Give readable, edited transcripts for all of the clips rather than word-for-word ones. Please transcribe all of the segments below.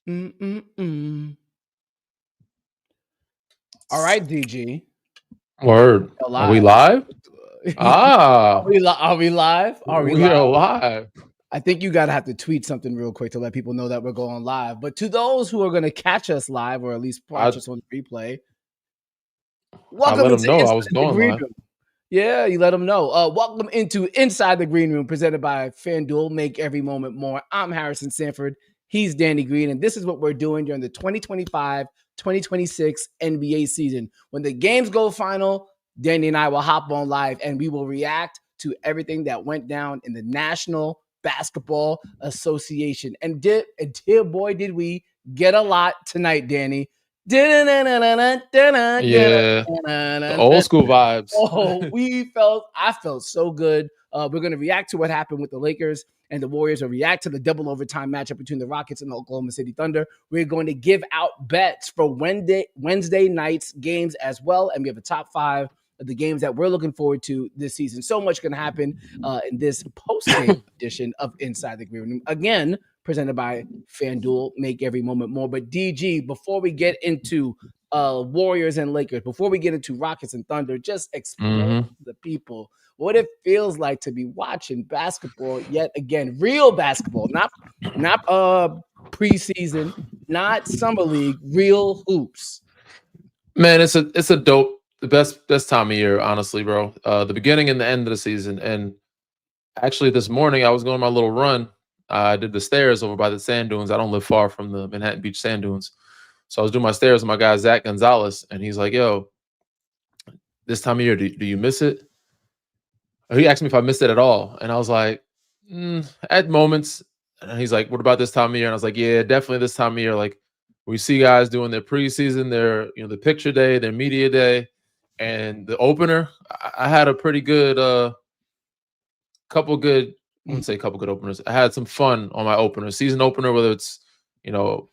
Mm-mm-mm. All right, DG. Word. Are we Alive. live? Ah, Are we live? Are we we are live? live. I think you gotta have to tweet something real quick to let people know that we're going live. But to those who are gonna catch us live or at least watch I us on the replay, I welcome let them into know I was Inside the going Green live. Room. Yeah, you let them know. Welcome into Inside the Green Room, presented by FanDuel. Make every moment more. I'm Harrison Sanford. He's Danny Green, and this is what we're doing during the 2025-2026 NBA season. When the games go final, Danny and I will hop on live, and we will react to everything that went down in the National Basketball Association. And dear boy, did we get a lot tonight, Danny. Yeah, the old school vibes. Oh, I felt so good. We're going to react to what happened with the Lakers and the Warriors, or react to the double overtime matchup between the Rockets and the Oklahoma City Thunder. We're going to give out bets for Wednesday night's games as well. And we have a top 5 of the games that we're looking forward to this season. So much going to happen in this post-game edition of Inside the Green Room. Again, presented by FanDuel. Make every moment more. But DG, before we get into Warriors and Lakers, before we get into Rockets and Thunder, just explain to the people what it feels like to be watching basketball yet again. Real basketball, not preseason, not summer league, real hoops. Man, it's a dope, the best time of year, honestly, bro. The beginning and the end of the season. And actually, this morning I was going on my little run. I did the stairs over by the sand dunes. I don't live far from the Manhattan Beach sand dunes, so I was doing my stairs with my guy Zach Gonzalez, and he's like, "Yo, this time of year, do you miss it?" He asked me if I missed it at all, and I was like, at moments. And he's like, "What about this time of year?" And I was like, "Yeah, definitely this time of year. Like, we see guys doing their preseason, their the picture day, their media day, and the opener. I had a pretty good couple good. I wouldn't say a couple good openers. I had some fun on my opener, season opener, whether it's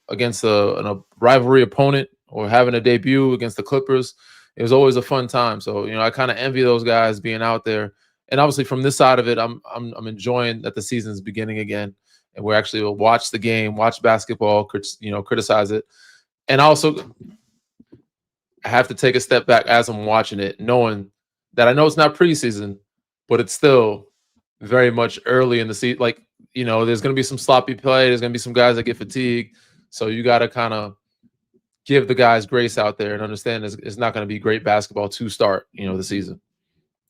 against a rivalry opponent or having a debut against the Clippers. It was always a fun time. So I kind of envy those guys being out there. And obviously, from this side of it, I'm enjoying that the season's beginning again, and we're actually will watch the game, watch basketball, criticize it, and also I have to take a step back as I'm watching it, knowing that I know it's not preseason, but it's still very much early in the season. Like, there's going to be some sloppy play. There's going to be some guys that get fatigued. So you got to kind of give the guys grace out there and understand it's not going to be great basketball to start, the season.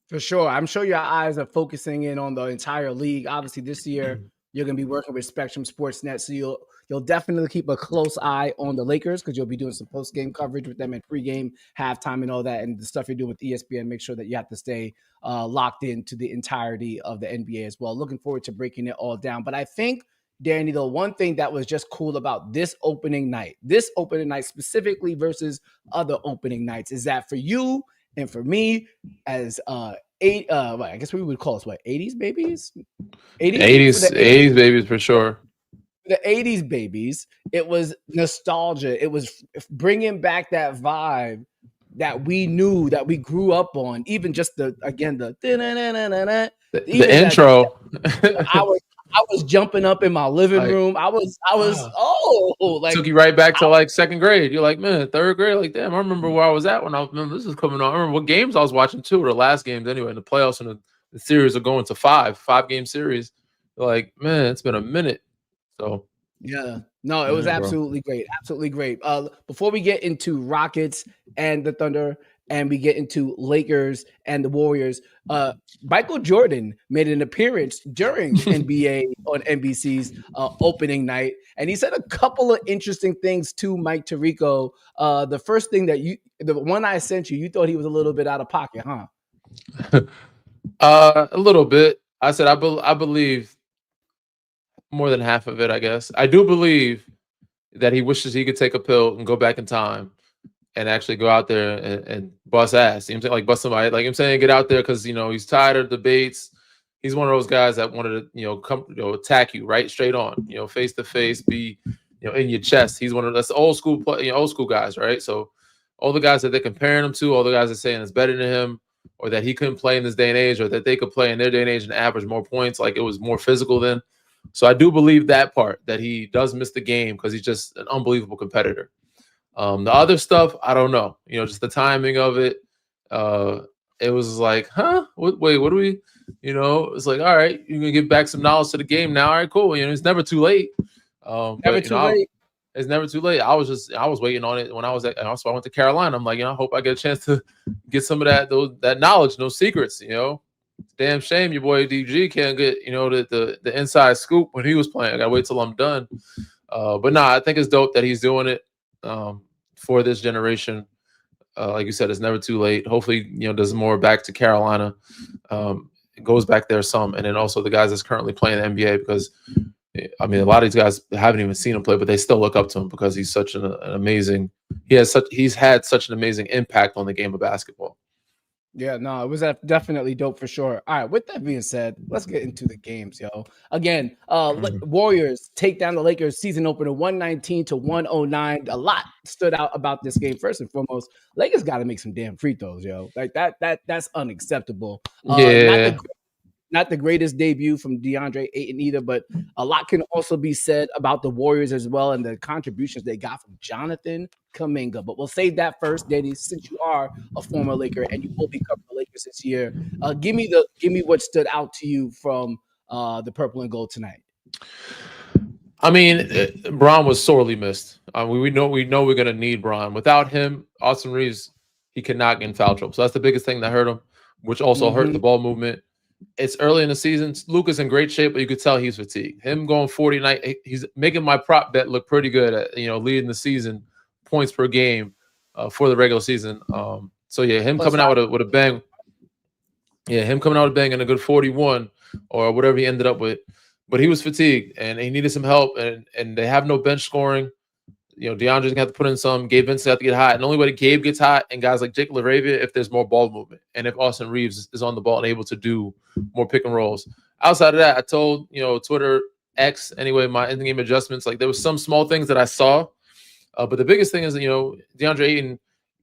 For sure. I'm sure your eyes are focusing in on the entire league. Obviously, this year you're going to be working with Spectrum Sportsnet, so you'll definitely keep a close eye on the Lakers because you'll be doing some post game coverage with them and pregame, halftime, and all that, and the stuff you're doing with ESPN. Make sure that you have to stay locked into the entirety of the NBA as well. Looking forward to breaking it all down. But I think, Danny, the one thing that was just cool about this opening night specifically versus other opening nights, is that for you and for me, as I guess we would call us 80s babies, 80s babies for sure. The 80s babies, it was nostalgia. It was bringing back that vibe that we knew, that we grew up on. Even just the intro. I was jumping up in my living room. I was took you right back to like second grade. You're like, man, third grade. Like, damn, I remember where I was at when this is coming on. I remember what games I was watching too, or the last games anyway. In the playoffs and the series are going to 5-game series. You're like, man, it's been a minute. So yeah, no, it was absolutely great. Absolutely great. Before we get into Rockets and the Thunder, and we get into Lakers and the Warriors, Michael Jordan made an appearance during NBA on NBC's opening night, and he said a couple of interesting things to Mike Tirico. The first thing the one I sent you, you thought he was a little bit out of pocket, huh? A little bit. I said I believe more than half of it, I guess. I do believe that he wishes he could take a pill and go back in time and actually go out there and bust ass. You know what I'm saying? Like bust somebody. Like I'm saying, get out there because he's tired of debates. He's one of those guys that wanted to come attack you right straight on, face to face, be in your chest. He's one of that's old school old school guys, right? So all the guys that they're comparing him to, all the guys that saying it's better than him, or that he couldn't play in this day and age, or that they could play in their day and age and average more points, like it was more physical then. So I do believe that part, that he does miss the game because he's just an unbelievable competitor. The other stuff, I don't know. Just the timing of it. Uh, it was like, huh? Wait, what do we? It's like, all right, you're gonna give back some knowledge to the game now. All right, cool. It's never too late. Never But too late. it's never too late. I was waiting on it when I was at. Also, I went to Carolina. I'm like, I hope I get a chance to get some of that knowledge, those secrets. Damn shame your boy DG can't get the inside scoop when he was playing. I gotta wait till I'm done. But I think it's dope that he's doing it for this generation. Like you said, it's never too late. Hopefully, does more back to Carolina. It goes back there some, and then also the guys that's currently playing the NBA, because a lot of these guys haven't even seen him play, but they still look up to him because he's such an amazing. He's had such an amazing impact on the game of basketball. Yeah, no, it was definitely dope for sure. All right, with that being said, let's get into the games, yo. Again, Warriors take down the Lakers season opener 119-109. A lot stood out about this game. First and foremost, Lakers got to make some damn free throws, yo. Like that's unacceptable. Yeah. Not the greatest debut from DeAndre Ayton either, but a lot can also be said about the Warriors as well and the contributions they got from Jonathan Kuminga. But we'll save that first, Danny, since you are a former Laker and you will be covering the Lakers this year. Give me what stood out to you from the purple and gold tonight. Bron was sorely missed. We know we're gonna need Bron. Without him, Austin Reeves, he could not get in foul trouble. So that's the biggest thing that hurt him, which also hurt the ball movement. It's early in the season. Luka's in great shape, but you could tell he's fatigued. Him going 40 night, he's making my prop bet look pretty good at leading the season points per game for the regular season. So yeah, him coming out with a bang. Yeah, him coming out with a bang and a good 41 or whatever he ended up with. But he was fatigued and he needed some help, and they have no bench scoring. DeAndre's gonna have to put in some. Gabe Vincent have to get hot. And the only way that Gabe gets hot and guys like Jake LaRavia, if there's more ball movement and if Austin Reeves is on the ball and able to do more pick and rolls. Outside of that, I told Twitter X anyway my in game adjustments. Like there was some small things that I saw, but the biggest thing is DeAndre Ayton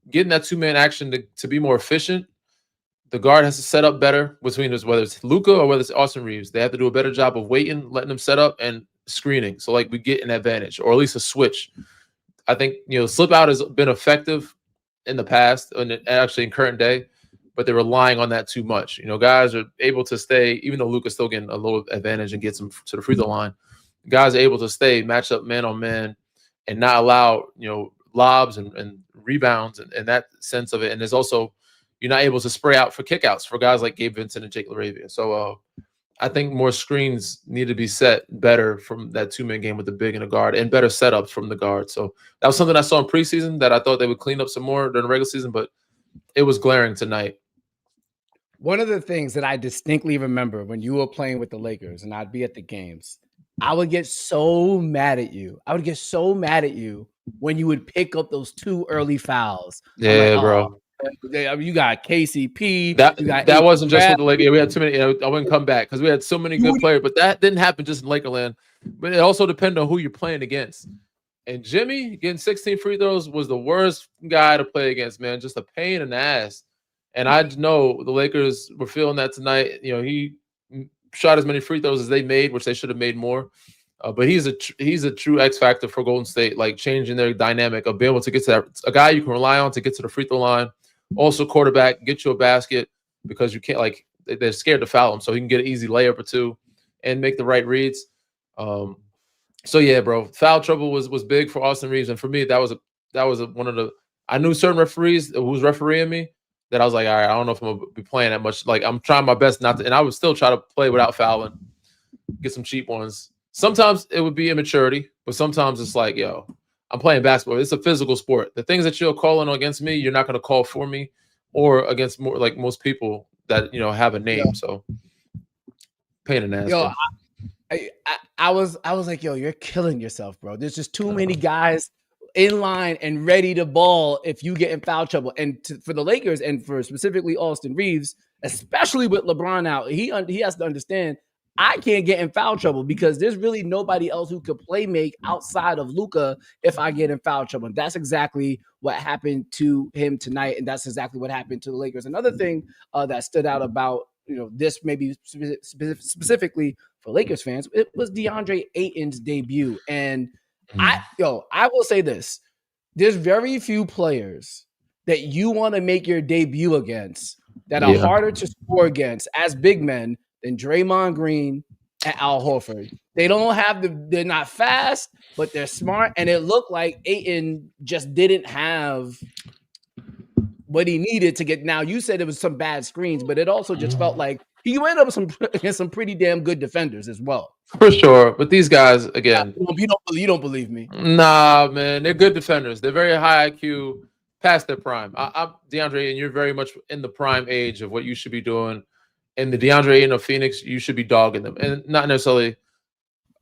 getting that 2-man action to be more efficient. The guard has to set up better between us, whether it's Luka or whether it's Austin Reeves. They have to do a better job of waiting, letting them set up and screening. So like we get an advantage or at least a switch. I think slip out has been effective in the past and actually in current day, but they're relying on that too much. Guys are able to stay, even though Luka's still getting a little advantage and gets them to the free throw line. Guys are able to stay match up man on man and not allow lobs and rebounds and that sense of it. And there's also you're not able to spray out for kickouts for guys like Gabe Vincent and Jake LaRavia. So I think more screens need to be set better from that 2-man game with the big and the guard, and better setups from the guard. So that was something I saw in preseason that I thought they would clean up some more during the regular season, but it was glaring tonight. One of the things that I distinctly remember when you were playing with the Lakers and I'd be at the games, I would get so mad at you. I would get so mad at you when you would pick up those 2 early fouls. Yeah, bro. You got KCP. That wasn't just with the Lakers. We had too many. I wouldn't come back because we had so many good players, but that didn't happen just in Lakerland. But it also depended on who you're playing against. And Jimmy getting 16 free throws was the worst guy to play against, man. Just a pain in the ass. And I know the Lakers were feeling that tonight. He shot as many free throws as they made, which they should have made more. But he's a true X factor for Golden State, like changing their dynamic of being able to get to a guy you can rely on to get to the free throw line. Also, quarterback, get you a basket because you can't they're scared to foul him, so he can get an easy layup or two and make the right reads. So yeah, bro, foul trouble was big for Austin Reeves, and for me, that was one of the. I knew certain referees who was refereeing me that I was like, all right, I don't know if I'm gonna be playing that much. Like I'm trying my best not to, and I would still try to play without fouling, get some cheap ones. Sometimes it would be immaturity, but sometimes it's like, yo, I'm playing basketball. It's a physical sport. The things that you're calling against me, you're not going to call for me or against more like most people that, have a name. Yeah. So pain in the ass. Yo, I was like, yo, you're killing yourself, bro. There's just too many guys in line and ready to ball if you get in foul trouble. And for the Lakers and for specifically Austin Reeves, especially with LeBron out, he has to understand I can't get in foul trouble because there's really nobody else who could play make outside of Luka if I get in foul trouble. And that's exactly what happened to him tonight. And that's exactly what happened to the Lakers. Another thing that stood out about, this maybe specifically for Lakers fans, it was DeAndre Ayton's debut. And Mm. I will say this. There's very few players that you want to make your debut against that are Yeah. harder to score against as big men than Draymond Green and Al Horford. They don't have they're not fast, but they're smart. And it looked like Ayton just didn't have what he needed to get. Now, you said it was some bad screens, but it also just felt like he went up against some pretty damn good defenders as well. For sure. But these guys, again, you don't believe me. nah, man, they're good defenders. They're very high IQ, past their prime. I'm DeAndre, and you're very much in the prime age of what you should be doing. And the DeAndre Ayton of Phoenix, you should be dogging them. And not necessarily,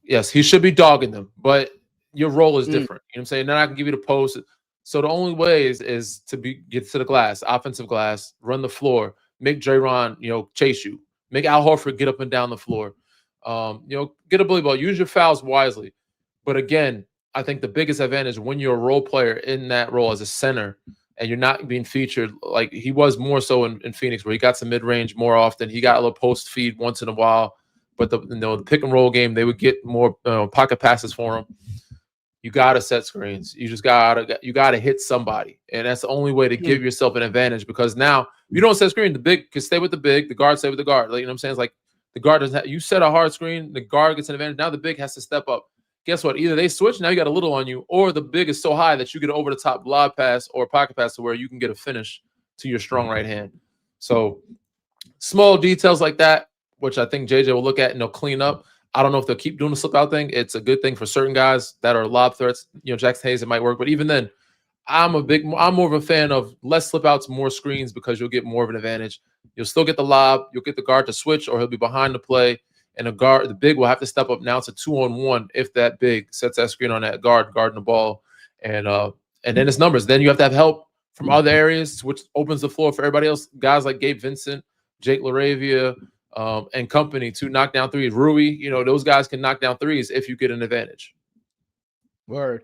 yes, he should be dogging them, but your role is different. You know what I'm saying? Then I can give you the post. So the only way is to get to the glass, offensive glass, run the floor, make Draymond, chase you, make Al Horford get up and down the floor. Get a bully ball, use your fouls wisely. But again, I think the biggest advantage when you're a role player in that role as a center and you're not being featured like he was more so in Phoenix, where he got some mid-range more often. He got a little post feed once in a while, but the pick and roll game, they would get more pocket passes for him. You gotta set screens. You just gotta hit somebody, and that's the only way to give yourself an advantage. Because now, if you don't set screen, the big can stay with the big, the guard stay with the guard. Like, you know what I'm saying? It's like the guard doesn't. You set a hard screen, the guard gets an advantage. Now the big has to step up. Guess what? Either they switch, now you got a little on you, or the big is so high that you get an over the top lob pass or pocket pass to where you can get a finish to your strong right hand. So small details like that, which I think JJ will look at and they'll clean up. I don't know if they'll keep doing the slip out thing. It's a good thing for certain guys that are lob threats. Jackson Hayes, it might work. But even then, I'm more of a fan of less slip outs, more screens, because you'll get more of an advantage. You'll still get the lob. You'll get the guard to switch, or he'll be behind the play. And the big will have to step up. Now it's a 2-on-1 if that big sets that screen on that guard, guarding the ball. And then it's numbers. Then you have to have help from other areas, which opens the floor for everybody else. Guys like Gabe Vincent, Jake LaRavia, and company to knock down threes. Rui, those guys can knock down threes if you get an advantage. Word.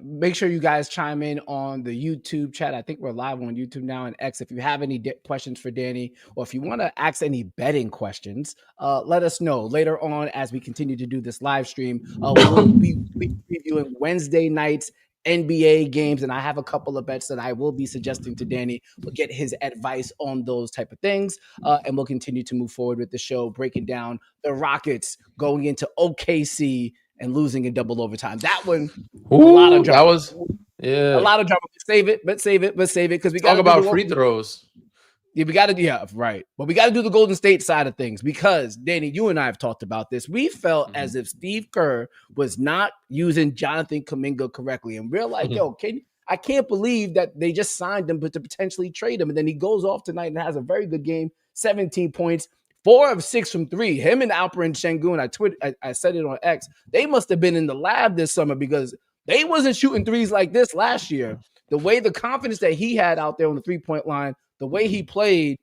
Make sure you guys chime in on the YouTube chat. I think we're live on YouTube now and X. If you have any questions for Danny, or if you want to ask any betting questions, let us know later on as we continue to do this live stream. We'll be previewing Wednesday night's NBA games, and I have a couple of bets that I will be suggesting to Danny. We'll get his advice on those type of things, and we'll continue to move forward with the show, breaking down the Rockets going into OKC and losing in double overtime. That one, a lot of drama. That was, yeah, a lot of drama. Save it because we got talk about free throws. Yeah, we got to, right. But we got to do the Golden State side of things because, Danny, you and I have talked about this. We felt as if Steve Kerr was not using Jonathan Kuminga correctly. And we're like, I can't believe that they just signed him, but to potentially trade him. And then he goes off tonight and has a very good game, 17 points, 4 of 6 from 3. Him and Alperen Sengun, I said it on X, they must have been in the lab this summer because they wasn't shooting threes like this last year. The way the confidence that he had out there on the three-point line, the way he played,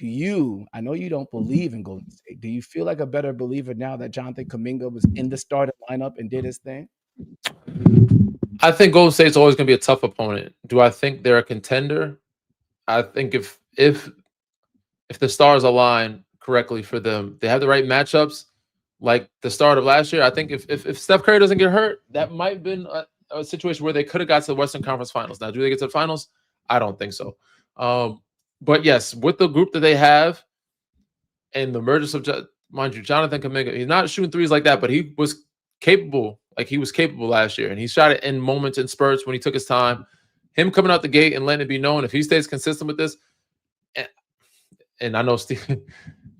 I know you don't believe in Golden State. Do you feel like a better believer now that Jonathan Kuminga was in the starting lineup and did his thing? I think Golden State's always going to be a tough opponent. Do I think they're a contender? I think if the stars align correctly for them, they have the right matchups like the start of last year. I think if Steph Curry doesn't get hurt, that might have been a situation where they could have got to the Western Conference Finals. Now, do they get to the finals? I don't think so. But yes, with the group that they have and the emergence of, mind you, Jonathan Kuminga, he's not shooting threes like that, but he was capable. Like he was capable last year, and he shot it in moments and spurts when he took his time. Him coming out the gate and letting it be known, if he stays consistent with this, and I know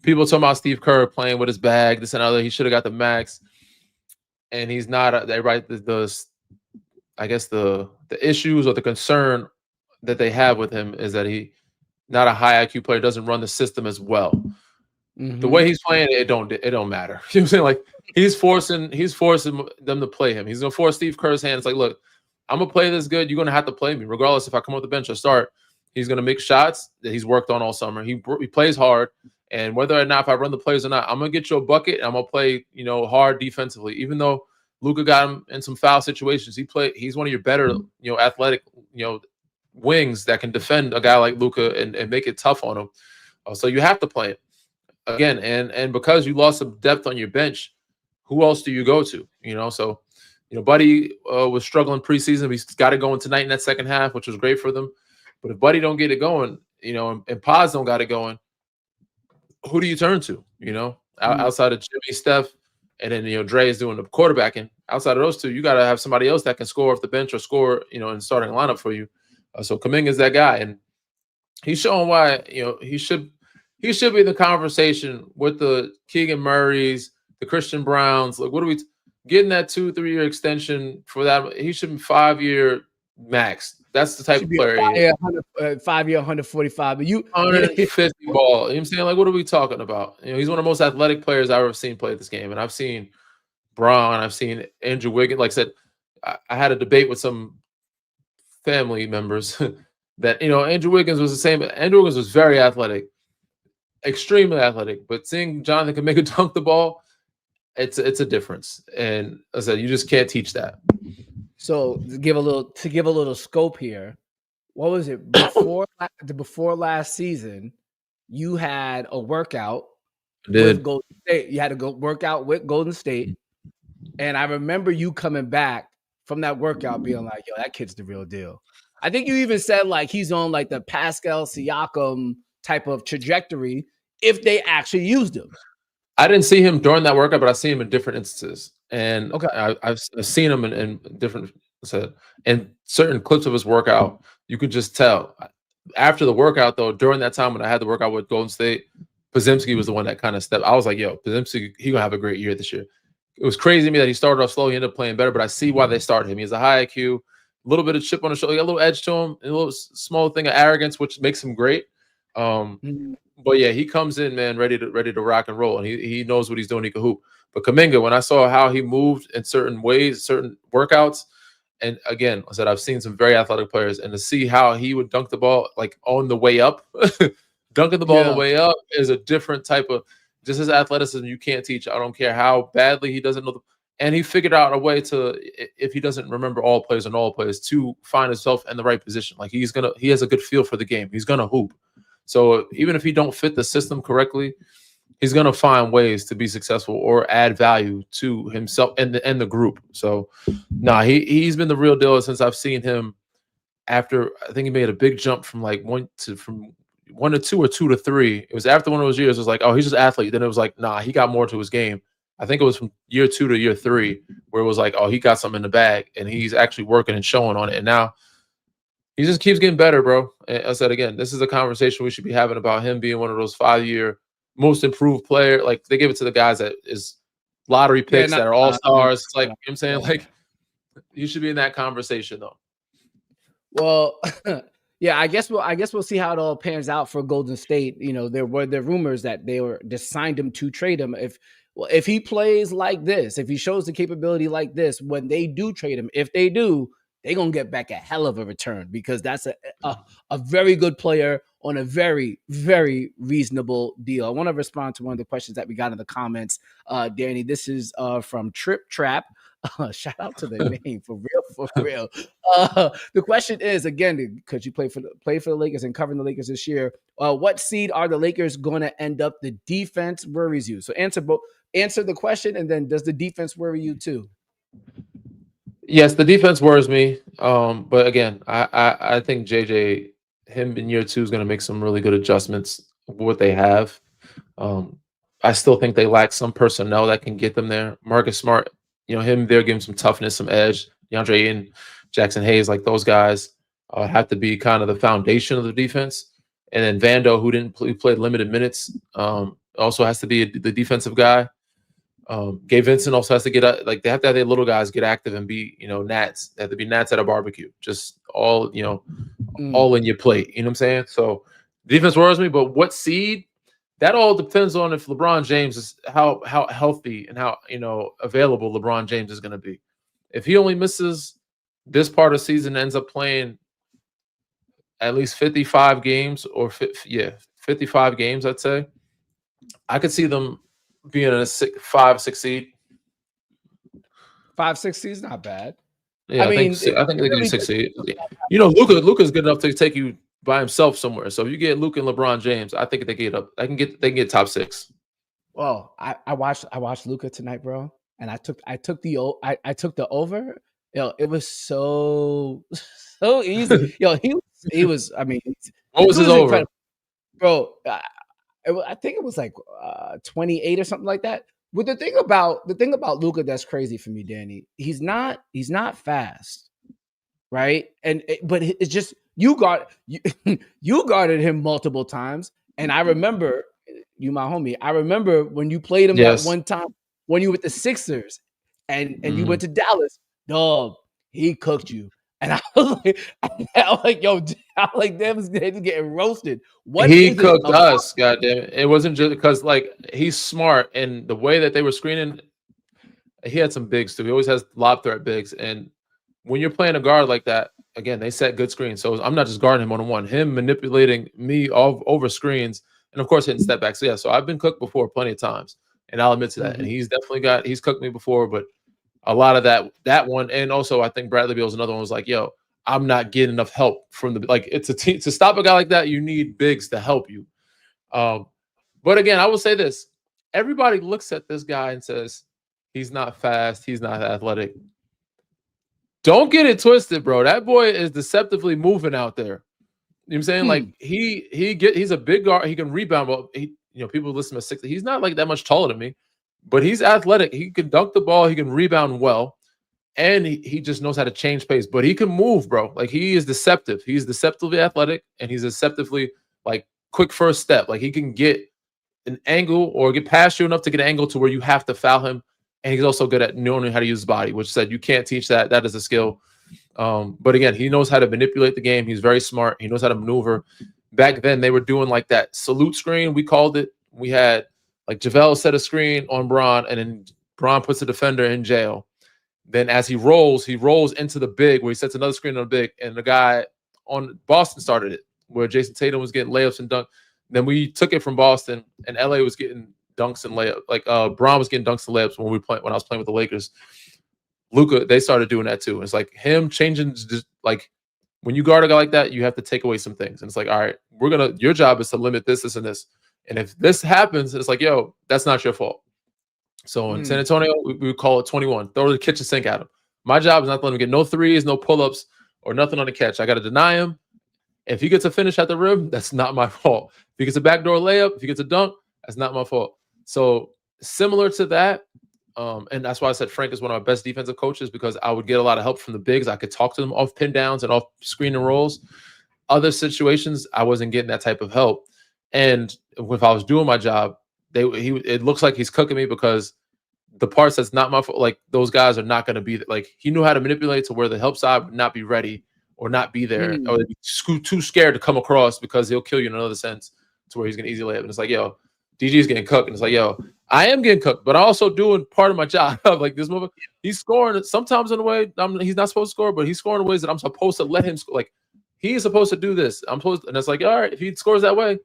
people talking about Steve Kerr playing with his bag, this and other. He should have got the max, and he's not. I guess the issues or the concern that they have with him is that he not a high IQ player, doesn't run the system as well. Mm-hmm. The way he's playing, it don't matter. You know what I'm saying? Like he's forcing them to play him. He's gonna force Steve Kerr's hand. It's like, look, I'm gonna play this good. You're gonna have to play me, regardless if I come off the bench or start. He's gonna make shots that he's worked on all summer. He plays hard, and whether or not if I run the plays or not, I'm gonna get you a bucket. And I'm gonna play, hard defensively. Even though Luka got him in some foul situations, he's one of your better, athletic, wings that can defend a guy like Luka and make it tough on him. So you have to play it. again, and because you lost some depth on your bench, who else do you go to? So Buddy was struggling preseason. He's got it going tonight in that second half, which was great for them. But if Buddy don't get it going, and Paz don't got it going, who do you turn to? Outside of Jimmy, Steph, and then Dre is doing the quarterbacking. Outside of those two, you got to have somebody else that can score off the bench or score, in starting lineup for you. So Kuminga is that guy, and he's showing why he should be in the conversation with the Keegan Murrays, the Christian Browns. Like, what are we getting that 2-3 year extension for that? He should be 5-year max. That's the type of player he is. 5-year, 145. But 150 ball. You know what I'm saying? Like, what are we talking about? He's one of the most athletic players I've ever seen play this game. And I've seen Braun, I've seen Andrew Wiggins. Like I said, I had a debate with some family members that, Andrew Wiggins was the same. Andrew Wiggins was very athletic, extremely athletic. But seeing Jonathan Kuminga dunk the ball, it's a difference. And as I said, you just can't teach that. So to give a little scope here, what was it before last season? You had a workout with Golden State. You had to go work out with Golden State, and I remember you coming back from that workout being like, "Yo, that kid's the real deal." I think you even said like he's on like the Pascal Siakam type of trajectory if they actually used him. I didn't see him during that workout, but I see him in different instances. And I've seen him in different in certain clips of his workout. You could just tell. After the workout, though, during that time when I had the workout with Golden State, Podziemski was the one that kind of stepped. I was like, yo, Podziemski, he gonna have a great year this year. It was crazy to me that he started off slow. He ended up playing better, but I see why they started him. He has a high IQ, a little bit of chip on the shoulder, a little edge to him, a little small thing of arrogance, which makes him great. But yeah, he comes in, man, ready to rock and roll, and he knows what he's doing. He can hoop. But Kuminga, when I saw how he moved in certain ways, certain workouts, and again, I said I've seen some very athletic players, and to see how he would dunk the ball like on the way up, dunking the ball on the way up is a different type of just his athleticism. You can't teach. I don't care how badly he doesn't know. And he figured out a way to, if he doesn't remember all players and all players, to find himself in the right position. Like he has a good feel for the game. He's gonna hoop. So even if he don't fit the system correctly, he's going to find ways to be successful or add value to himself and the group. So, he's been the real deal since I've seen him. After I think he made a big jump from like one to 2 or 2 to 3. It was after one of those years. It was like, oh, he's just an athlete. Then it was like, he got more to his game. I think it was from year 2 to year 3 where it was like, oh, he got something in the bag and he's actually working and showing on it. And now he just keeps getting better, bro. And I said again, this is a conversation we should be having about him being one of those 5-year most improved player. Like they give it to the guys that is lottery picks that are all stars. It's like, you know what I'm saying, like you should be in that conversation though. Well, yeah, I guess we'll see how it all pans out for Golden State. There were rumors that they just signed him to trade him. If he plays like this, if he shows the capability like this, when they do trade him, if they do, they're going to get back a hell of a return because that's a very good player on a very, very reasonable deal. I want to respond to one of the questions that we got in the comments, Danny. This is from Trip Trap. Shout out to the name, for real. The question is, again, because you play for the Lakers and covering the Lakers this year, what seed are the Lakers going to end up? The defense worries you. So answer the question, and then does the defense worry you too? Yes, the defense worries me. But again, I think JJ, him in year 2 is going to make some really good adjustments with what they have. I still think they lack some personnel that can get them there. Marcus Smart, him there, give him some toughness, some edge. DeAndre Ayton, Jackson Hayes, like those guys have to be kind of the foundation of the defense. And then Vando, who played limited minutes, also has to be the defensive guy. Gabe Vincent also has to get they have to have their little guys get active and be, gnats. They have to be gnats at a barbecue. Just all, all in your plate. You know what I'm saying? So defense worries me, but what seed? That all depends on if LeBron James is how healthy and how available LeBron James is going to be. If he only misses this part of the season, ends up playing at least 55 games 55 games, I'd say. I could see them being in a 5-6 seed. 5-6 seed is not bad. Yeah, I think they can do 6 seed. Luka's good enough to take you by himself somewhere. So if you get Luka and LeBron James, I think they get top 6. Well, I watched Luca tonight, bro, and I took the over. Yo, it was so so easy. Yo, he was. I mean, What was his Luca's over? incredible, bro. I think it was like 28 or something like that. But the thing about Luca that's crazy for me, Danny, he's not fast, right? But it's just you guarded him multiple times, and I remember you, my homie. I remember when you played him that Yes. one time when you with the Sixers, and you Mhm. went to Dallas. Dog, he cooked you, and I was like, I was like, yo, I'm like, they're getting roasted. What He is it cooked about? us, goddamn it. It wasn't just because like he's smart and the way that they were screening, he had some bigs too. He always has lob threat bigs. And when you're playing a guard like that, again, they set good screens. So I'm not just guarding him one on one. Him manipulating me all over screens, and of course hitting step back. So yeah, so I've been cooked before plenty of times, and I'll admit to that. And Mhm. he's cooked me before, but a lot of that one, and also I think Bradley Beal's another one was like, yo, I'm not getting enough help from the like. It's a team to stop a guy like that. You need bigs to help you. Um, but again, I will say this: everybody looks at this guy and says he's not fast, he's not athletic. Don't get it twisted, bro. That boy is deceptively moving out there. You know what I'm saying? Hmm. Like he's a big guard. He can rebound, but people listen to 60. He's not like that much taller than me, but he's athletic. He can dunk the ball. He can rebound well, and he just knows how to change pace. But he can move, bro. Like he is deceptive. He's deceptively athletic, and he's deceptively like quick first step. Like he can get an angle or get past you enough to get an angle to where you have to foul him. And he's also good at knowing how to use his body, which said you can't teach that. That is a skill. But again, he knows how to manipulate the game. He's very smart. He knows how to maneuver. Back then, they were doing like that salute screen. We called it. We had like JaVale set a screen on Bron, and then Bron puts the defender in jail. Then as he rolls into the big where he sets another screen on the big, and the guy on Boston started it where Jason Tatum was getting layups and dunk. Then we took it from Boston, and LA was getting dunks and layups. Like Bron was getting dunks and layups when I was playing with the Lakers. Luca, they started doing that too. It's like him changing, just like when you guard a guy like that, you have to take away some things. And it's like, all right, your job is to limit this, this, and this. And if this happens, it's like, yo, that's not your fault. So in San Hmm. Antonio, we would call it 21. Throw the kitchen sink at him. My job is not to let him get no threes, no pull-ups, or nothing on the catch. I got to deny him. If he gets a finish at the rim, that's not my fault. If he gets a backdoor layup, if he gets a dunk, that's not my fault. So similar to that, and that's why I said Frank is one of our best defensive coaches because I would get a lot of help from the bigs. I could talk to them off pin downs and off screen and rolls. Other situations, I wasn't getting that type of help. And if I was doing my job, it looks like he's cooking me because the parts that's not my fault, like those guys are not going to be like he knew how to manipulate to where the help side would not be ready or not be there or Hmm. they'd be too scared to come across because he'll kill you in another sense to where he's going to easily layup. And it's like, yo, DG's getting cooked. And it's like, yo, I am getting cooked, but I'm also doing part of my job. Like this movie, he's scoring sometimes in a way he's not supposed to score, but he's scoring in ways that I'm supposed to let him score. Like he's supposed to do this. I'm supposed to, and it's like, all right, if he scores that way,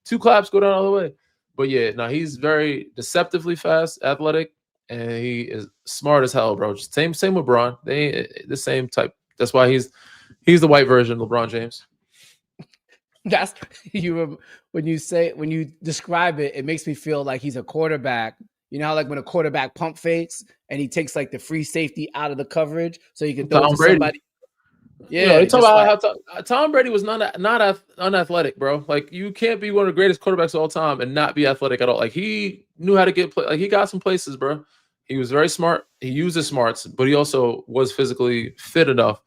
2 claps go down all the way. But yeah, no, he's very deceptively fast, athletic, and he is smart as hell, bro. Same with Bron. They the same type. That's why he's the white version of LeBron James. That's when you describe it, it makes me feel like he's a quarterback. You know how like when a quarterback pump fakes and he takes like the free safety out of the coverage so he can throw it Tom to Brady. somebody. They Yeah, talk just about like how Tom Brady was not unathletic, bro. Like you can't be one of the greatest quarterbacks of all time and not be athletic at all. Like he knew how to get play. Like he got some places, bro. He was very smart. He used his smarts, but he also was physically fit enough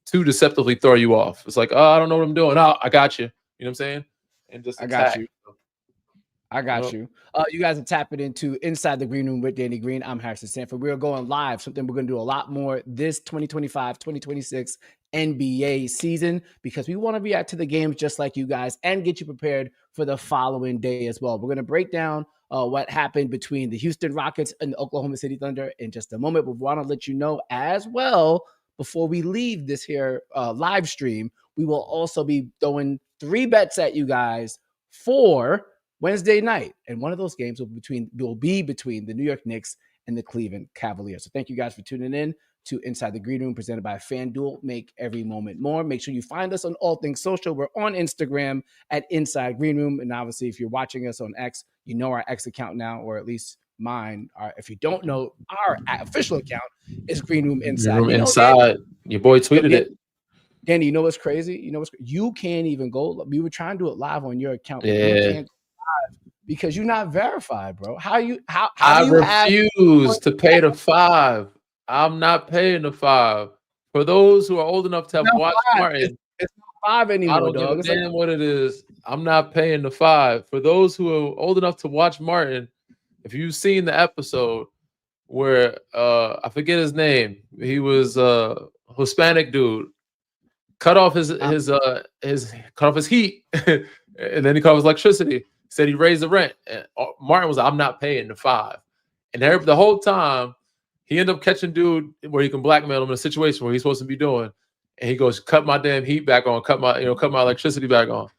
to deceptively throw you off. It's like, oh, I don't know what I'm doing. Oh, I got you. You know what I'm saying? And just I got attack. you. I got Yep. you. You guys are tapping into Inside the Green Room with Danny Green. I'm Harrison Sanford. We are going live, something we're going to do a lot more this 2025-2026 NBA season because we want to react to the games just like you guys and get you prepared for the following day as well. We're going to break down what happened between the Houston Rockets and the Oklahoma City Thunder in just a moment. But we want to let you know as well before we leave this here live stream, we will also be throwing 3 bets at you guys for Wednesday night. And one of those games will be between the New York Knicks and the Cleveland Cavaliers. So thank you guys for tuning in to Inside the Green Room, presented by FanDuel. Make every moment more. Make sure you find us on all things social. We're on Instagram at Inside Green Room. And obviously, if you're watching us on X, you know our X account now, or at least mine. If you don't know, our official account is Green Room Green Inside. Room You know, Inside. Your boy tweeted it. Danny, you know what's crazy? You can't even go. We were trying to do it live on your account, but you Yeah. can't go live because you're not verified, bro. How do you I have refuse to pay the $5. I'm not paying the $5. For those who are old enough to have watched Martin, it's not $5 anymore, I don't give dog. a It's damn what it is. I'm not paying the $5. For those who are old enough to watch Martin, if you've seen the episode where I forget his name, he was a Hispanic dude, cut off his cut off his heat, and then he cut off his electricity. Said he raised the rent. And Martin was like, I'm not paying the $5. And the whole time, he ended up catching dude where he can blackmail him in a situation where he's supposed to be doing. And he goes, cut my damn heat back on, cut my electricity back on.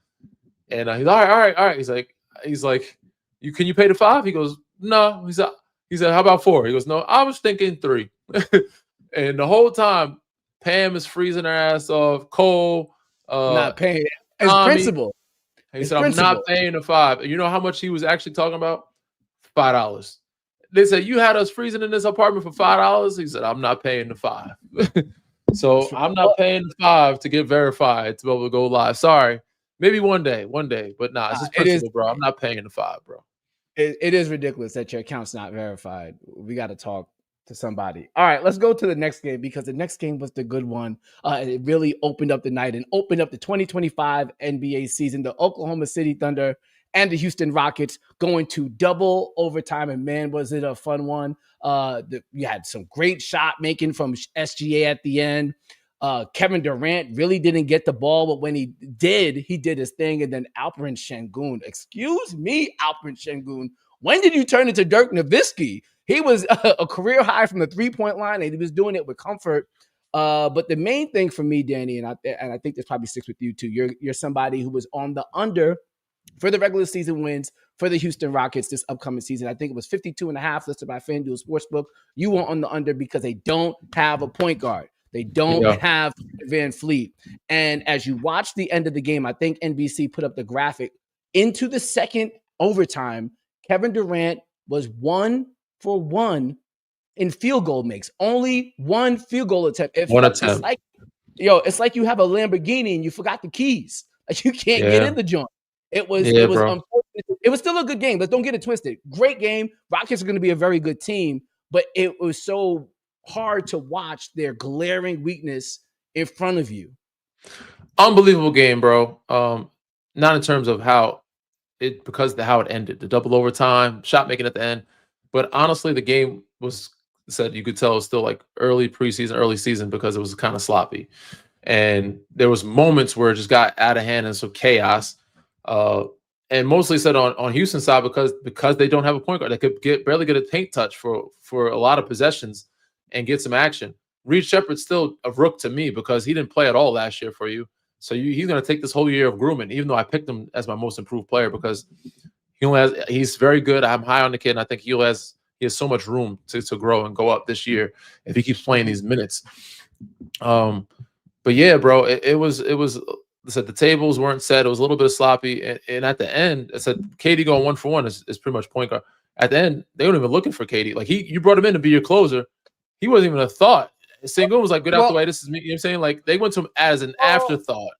And he's all right. He's like, can you pay the $5? He goes, no. He said, how about $4? He goes, no, I was thinking $3. And the whole time, Pam is freezing her ass off. Cole, not paying. It's Tommy, principle. he said, I'm not paying the $5. You know how much he was actually talking about? $5. They said, you had us freezing in this apartment for $5. He said, I'm not paying the $5. So I'm not paying the $5 to get verified to be able to go live. Sorry. Maybe one day. But nah, it's just principle, bro. I'm not paying the $5, bro. It is ridiculous that your account's not verified. We got to talk to somebody. All right, let's go to the next game because the next game was the good one. It really opened up the night and opened up the 2025 NBA season. The Oklahoma City Thunder and the Houston Rockets going to double overtime. And man, was it a fun one. You had some great shot making from SGA at the end. Kevin Durant really didn't get the ball, but when he did his thing. And then Alperen Sengun, excuse me, Alperen Sengun, when did you turn into Dirk Nowitzki? He was a career high from the 3-point line, and he was doing it with comfort. But the main thing for me, Danny, and I think this probably sticks with you too. You're somebody who was on the under for the regular season wins for the Houston Rockets this upcoming season. I think it was 52.5 listed by FanDuel Sportsbook. You were on the under because they don't have a point guard. They don't have Van Fleet. And as you watch the end of the game, I think NBC put up the graphic. Into the second overtime, Kevin Durant was 1 for 1 in field goal makes. Only one field goal attempt. One attempt. It's like you have a Lamborghini and you forgot the keys. Like you can't get in the joint. It was unfortunate. It was still a good game. Let's don't get it twisted. Great game. Rockets are going to be a very good team, but it was so hard to watch their glaring weakness in front of you. Unbelievable game, bro. Not in terms of how it ended, the double overtime, shot making at the end. But honestly, the game was you could tell it was still like early season because it was kind of sloppy. And there was moments where it just got out of hand and some chaos. And mostly said on Houston's side because they don't have a point guard. They could barely get a paint touch for a lot of possessions and get some action. Reed Shepherd's still a rook to me because he didn't play at all last year for you. So he's going to take this whole year of grooming, even though I picked him as my most improved player because he's very good. I'm high on the kid, and I think he has so much room to grow and go up this year if he keeps playing these minutes. But yeah, bro, it was. I said the tables weren't set. It was a little bit sloppy, and at the end, I said KD going 1 for 1 is pretty much point guard. At the end, they weren't even looking for KD. Like you brought him in to be your closer. He wasn't even a thought. Sengun was like, "Get out the way. This is me." You know what I'm saying? Like they went to him as an afterthought.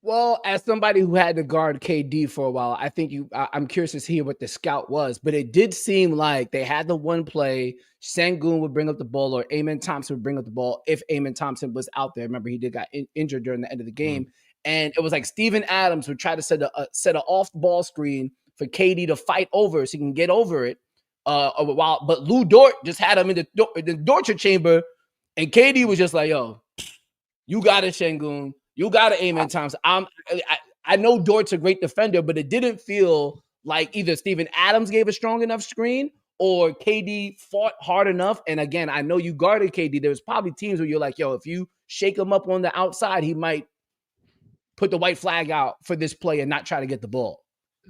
Well, as somebody who had to guard KD for a while, I think I'm curious to hear what the scout was, but it did seem like they had the one play. Sengun would bring up the ball, or Amen Thompson would bring up the ball if Amen Thompson was out there. Remember, he did get injured during the end of the game, and it was like Steven Adams would try to set an off-ball screen for KD to fight over, so he can get over it. But Lou Dort just had him in the torture chamber, and KD was just like, "Yo, you got it, Sengun. You got to Amen Thompson." I know Dort's a great defender, but it didn't feel like either Steven Adams gave a strong enough screen or KD fought hard enough. And again, I know you guarded KD. There's probably teams where you're like, yo, if you shake him up on the outside, he might put the white flag out for this play and not try to get the ball.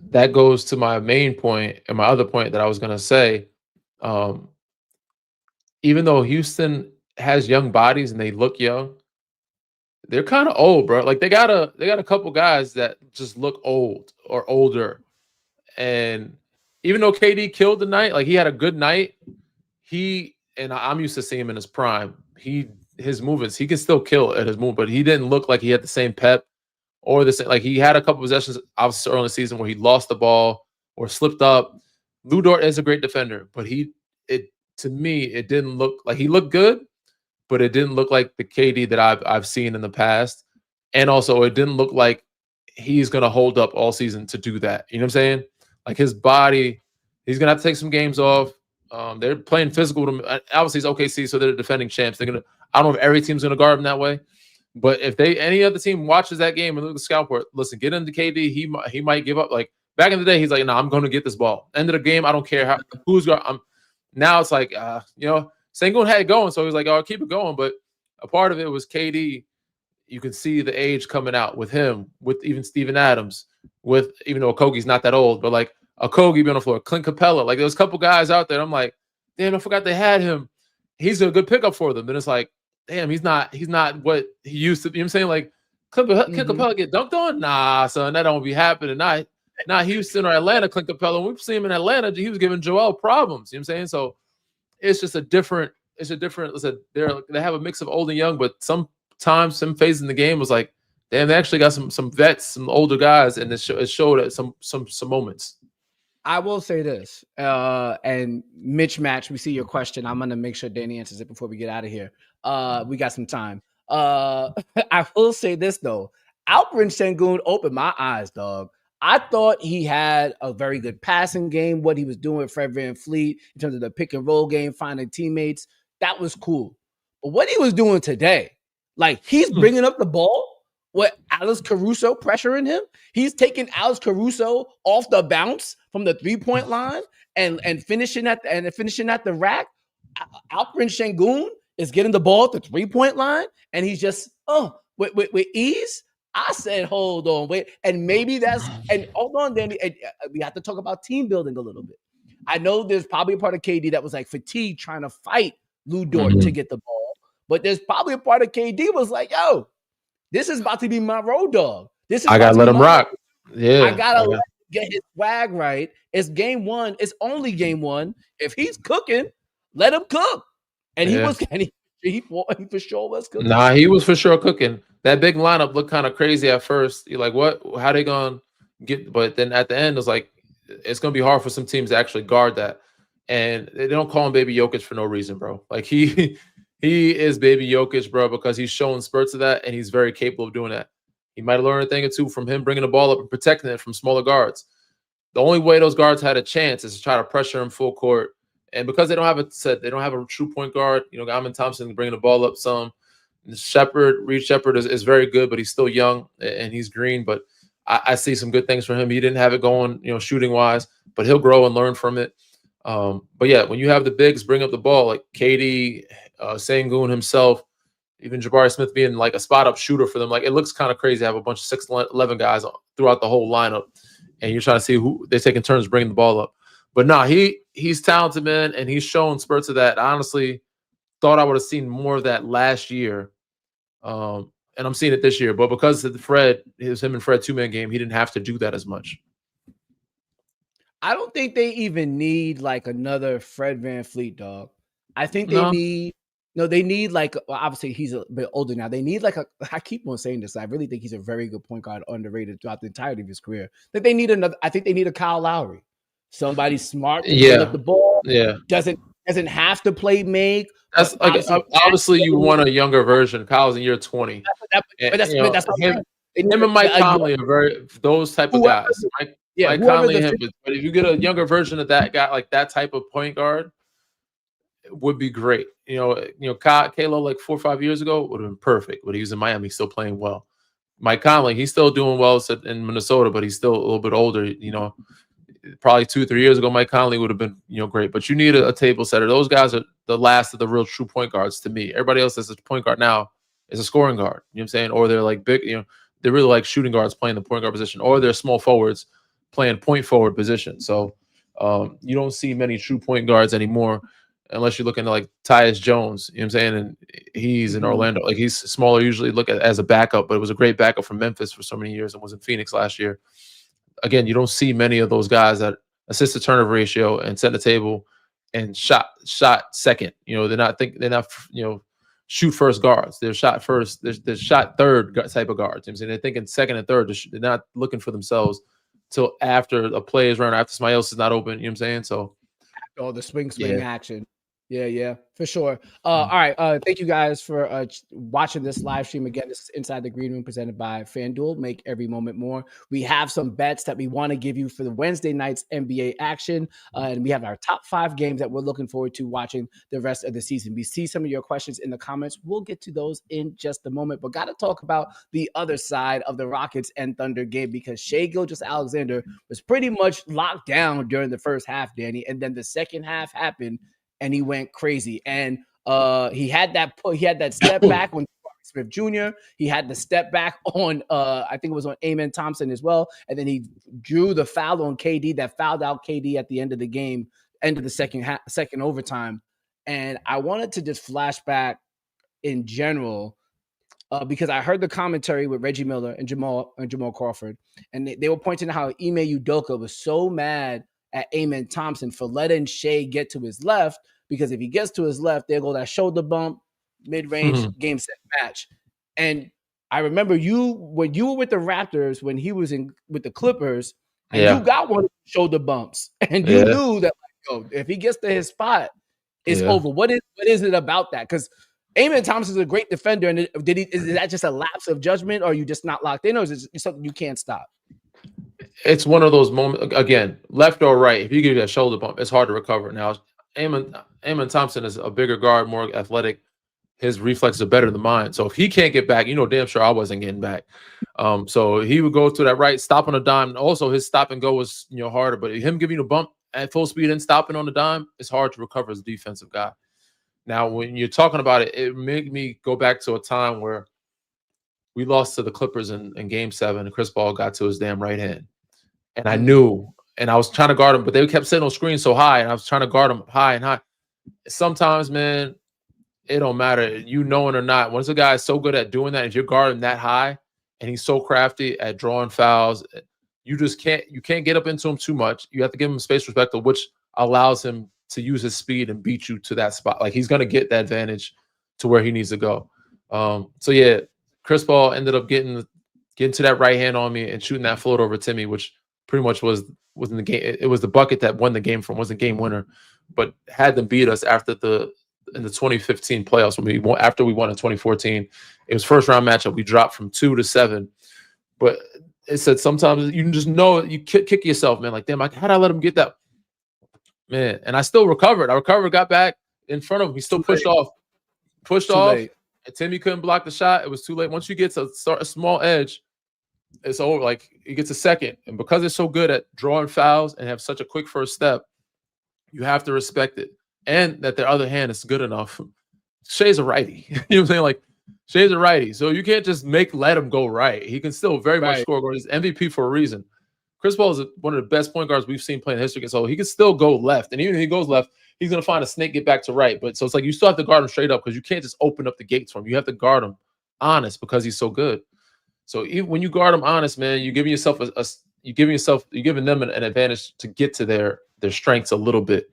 That goes to my main point and my other point that I was going to say. Even though Houston has young bodies and they look young, they're kind of old, bro. Like they got a couple guys that just look old or older. And even though KD killed the night, like he had a good night, I'm used to seeing him in his prime. His movements, he can still kill at his move, but he didn't look like he had the same pep or the same. Like he had a couple possessions obviously early in the season where he lost the ball or slipped up. Lou Dort is a great defender, but it to me it didn't look like he looked good, but it didn't look like the KD that I've seen in the past, and also it didn't look like he's gonna hold up all season to do that. You know what I'm saying? Like his body, he's gonna have to take some games off. They're playing physical. Obviously, it's OKC, so they're the defending champs. They're gonna. I don't know if every team's gonna guard him that way, but if any other team watches that game and look at the scout report, listen, get into KD. He might give up. Like back in the day, he's like, no, I'm going to get this ball. End of the game, I don't care who's going. Now it's like, Sengun had it going, so he's like, oh, I'll keep it going. But a part of it was KD. You can see the age coming out with him, with even Steven Adams, with even though Okogie's not that old, but like Okogie being on the floor, Clint Capella, like there was a couple guys out there. I'm like, damn, I forgot they had him. He's a good pickup for them. Then it's like, damn, he's not what he used to be. You know what I'm saying? Like Clint Capella get dunked on? Nah, son, that don't be happening. Not Houston or Atlanta, Clint Capella. When we see him in Atlanta, he was giving Joel problems. You know what I'm saying? So it's just a different, listen, they have a mix of old and young, but sometimes some phases in the game was like, damn, they actually got some vets, some older guys, and it showed at some moments. I will say this, and Mitch Match, we see your question. I'm gonna make sure Danny answers it before we get out of here. We got some time. I will say this though, Alperen Sengun opened my eyes, dog. I thought he had a very good passing game. What he was doing with Fred VanVleet in terms of the pick and roll game, finding teammates, that was cool. But what he was doing today, like he's bringing up the ball with Alex Caruso pressuring him. He's taking Alex Caruso off the bounce from the 3-point line and finishing at the rack. Alperen Sengun is getting the ball at the 3-point line, and he's just with ease. I said, hold on, wait, and maybe that's and hold on, Danny. We have to talk about team building a little bit. I know there's probably a part of KD that was like fatigued trying to fight Lou Dort to get the ball, but there's probably a part of KD was like, yo, this is about to be my road dog. I gotta let him rock. Yeah, I gotta let him get his swag right. It's game one. It's only game one. If he's cooking, let him cook. And he was, and he for sure was cooking. Nah, he was for sure cooking. That big lineup looked kind of crazy at first. You're like, what? How they gonna get? But then at the end, it's like it's gonna be hard for some teams to actually guard that. And they don't call him Baby Jokic for no reason, bro. Like he is Baby Jokic, bro, because he's showing spurts of that, and he's very capable of doing that. He might have learned a thing or two from him bringing the ball up and protecting it from smaller guards. The only way those guards had a chance is to try to pressure him full court. And because they don't have a true point guard, Gaman Thompson bringing the ball up some. Reed Shepard is very good, but he's still young and he's green. But I see some good things for him. He didn't have it going, shooting wise, but he'll grow and learn from it. But yeah, when you have the bigs bring up the ball, like KD, Sengun himself, even Jabari Smith being like a spot up shooter for them, like it looks kind of crazy to have a bunch of 6'11" guys throughout the whole lineup, and you're trying to see who they're taking turns bringing the ball up. But no, he's talented, man, and he's shown spurts of that. I honestly thought I would have seen more of that last year, and I'm seeing it this year. But because of him and Fred 2-man game, he didn't have to do that as much. I don't think they even need like another Fred VanVleet, dog. I think they need like, well, obviously he's a bit older now. They need like I keep on saying this. I really think he's a very good point guard, underrated throughout the entirety of his career. I think they need a Kyle Lowry. Somebody smart to put up the ball. Yeah. Doesn't have to play make. That's like obviously you want a younger version. Kyle's in year 20. That's him and Mike Conley are those type of guys. Mike Conley and him. But if you get a younger version of that guy, like that type of point guard, it would be great. Kalo like 4 or 5 years ago would have been perfect. But he was in Miami, still playing well. Mike Conley, he's still doing well in Minnesota, but he's still a little bit older. Probably 2 or 3 years ago, Mike Conley would have been great. But you need a table setter. Those guys are the last of the real true point guards to me. Everybody else that's a point guard now is a scoring guard. You know what I'm saying? Or they're like big. They're really like shooting guards playing the point guard position, or they're small forwards playing point forward position. So you don't see many true point guards anymore. unless you're looking at like Tyus Jones, you know what I'm saying? And he's in Orlando. Like he's smaller, usually look at as a backup, but it was a great backup from Memphis for so many years and was in Phoenix last year. Again, you don't see many of those guys that assist to turnover ratio and set the table and shot second. You know, they're not shoot first guards. They're shot first. They're shot third type of guards. You know what I'm saying? They're thinking second and third. They're not looking for themselves till after a play is run, after somebody else is not open. You know what I'm saying? So, the swing action. Yeah, for sure. All right. Thank you guys for watching this live stream. Again, this is Inside the Green Room presented by FanDuel. Make every moment more. We have some bets that we want to give you for the Wednesday night's NBA action. And we have our top 5 games that we're looking forward to watching the rest of the season. We see some of your questions in the comments. We'll get to those in just a moment. But got to talk about the other side of the Rockets and Thunder game, because Shai Gilgeous-Alexander was pretty much locked down during the first half, Danny. And then the second half happened and he went crazy. And he had that step back on Smith Jr. He had the step back on I think it was on Amen Thompson as well. And then he drew the foul on KD that fouled out KD at the end of the game, end of the second overtime. And I wanted to just flash back in general because I heard the commentary with Reggie Miller and Jamal Crawford, and they were pointing out how Ime Udoka was so mad at Amen Thompson for letting Shai get to his left, because if he gets to his left, there go that shoulder bump, mid-range, game set match. And I remember when you were with the Raptors, when he was with the Clippers, and you got one of the shoulder bumps, and you knew that, like, if he gets to his spot, it's over. What is it about that? Because Amen Thompson is a great defender, and is that just a lapse of judgment, or are you just not locked in, or is it something you can't stop? It's one of those moments, again, left or right. If you give you a shoulder bump, it's hard to recover. Now, Amen Thompson is a bigger guard, more athletic. His reflexes are better than mine. So if he can't get back, damn sure I wasn't getting back. So he would go to that right, stop on a dime. And also, his stop and go was harder. But him giving you a bump at full speed and stopping on the dime, it's hard to recover as a defensive guy. Now, when you're talking about it, it made me go back to a time where we lost to the Clippers in Game 7, and Chris Paul got to his damn right hand. And I knew, and I was trying to guard him, but they kept sitting on screen so high, and I was trying to guard him high and high. Sometimes, man, it don't matter, knowing or not. Once a guy is so good at doing that, if you're guarding that high, and he's so crafty at drawing fouls, you can't get up into him too much. You have to give him space respect, which allows him to use his speed and beat you to that spot. Like, he's going to get that advantage to where he needs to go. So yeah, Chris Paul ended up getting to that right hand on me and shooting that float over Timmy, which pretty much was in the game. It was the bucket that won the game was the game winner, but had them beat us in the 2015 playoffs after we won in 2014. It was first round matchup. We dropped from 2 to 7, but it said sometimes you can just know you kick yourself, man. Like, damn, how'd I let him get that, man? And I still recovered. Got back in front of him. He still pushed off, and Timmy couldn't block the shot. It was too late. Once you get to a small edge, it's over. Like, he gets a second, and because they're so good at drawing fouls and have such a quick first step, you have to respect it, and that their other hand is good enough. Shai's a righty. You know what I'm saying? Like, Shai's a righty, so you can't just let him go right. He can still very much score. He's MVP for a reason. Chris Paul is one of the best point guards we've seen play in history, so he can still go left, and even if he goes left, he's going to find a snake, get back to right. But so it's like you still have to guard him straight up, because you can't just open up the gates for him. You have to guard him honest, because he's so good. So even when you guard him honest, man, you're giving them an advantage to get to their strengths a little bit.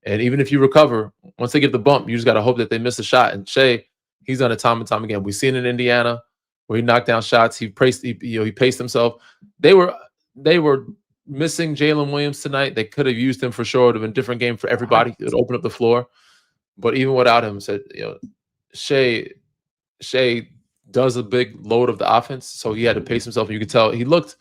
And even if you recover, once they get the bump, you just got to hope that they miss a shot. And Shai, he's done it time and time again. We've seen it in Indiana where he knocked down shots. He paced himself. They were missing Jalen Williams tonight. They could have used him for sure. It would have been a different game for everybody. It would open up the floor. But even without him, Shai does a big load of the offense, so he had to pace himself. And you could tell he looked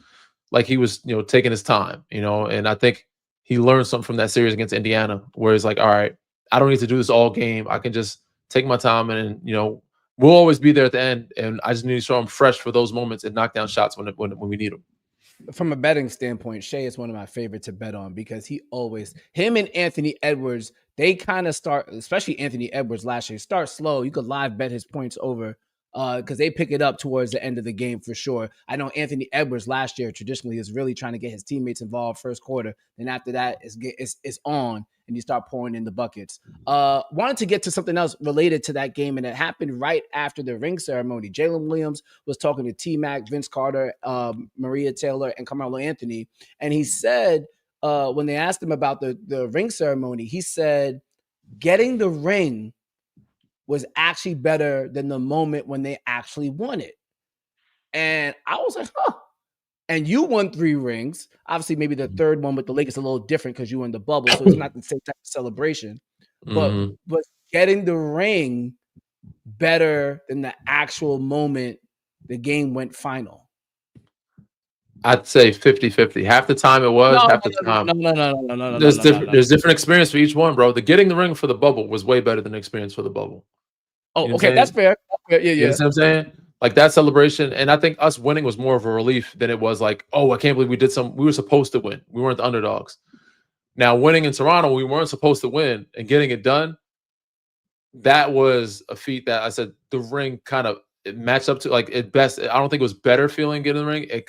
like he was, taking his time, and I think he learned something from that series against Indiana, where he's like, all right, I don't need to do this all game. I can just take my time, and we'll always be there at the end. And I just need to show him fresh for those moments and knock down shots when we need them. From a betting standpoint, Shai is one of my favorites to bet on, because him and Anthony Edwards, they kind of start, especially Anthony Edwards last year, start slow. You could live bet his points over because they pick it up towards the end of the game for sure. I know Anthony Edwards last year traditionally is really trying to get his teammates involved first quarter. Then after that, it's on and you start pouring in the buckets. Wanted to get to something else related to that game, and it happened right after the ring ceremony. Jalen Williams was talking to T-Mac, Vince Carter, Maria Taylor, and Carmelo Anthony, and he said when they asked him about the ring ceremony, he said getting the ring was actually better than the moment when they actually won it. And I was like, huh. And you won 3 rings. Obviously, maybe the third one with the Lakers is a little different because you were in the bubble, so it's not the same type of celebration. But was getting the ring better than the actual moment the game went final? I'd say 50-50. Half the time it was, half the time. No. There's different experience for each one, bro. The getting the ring for the bubble was way better than the experience for the bubble. Oh, you know okay, that's fair. Yeah. You know what I'm saying? Like that celebration, and I think us winning was more of a relief than it was like, oh, I can't believe we were supposed to win. We weren't the underdogs. Now, winning in Toronto, we weren't supposed to win, and getting it done, that was a feat that I said the ring kind of matched up to like at best. I don't think it was better feeling getting the ring. It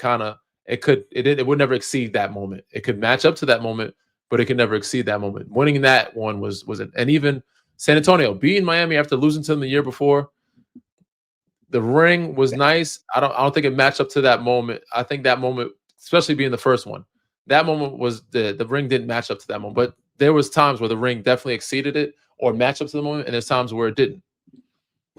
would never exceed that moment. It could match up to that moment, but it could never exceed that moment. Winning that one was it, and even San Antonio beating Miami after losing to them the year before. The ring was nice. I don't think it matched up to that moment. I think that moment, especially being the first one, that moment was the ring didn't match up to that moment. But there was times where the ring definitely exceeded it or matched up to the moment, and there's times where it didn't.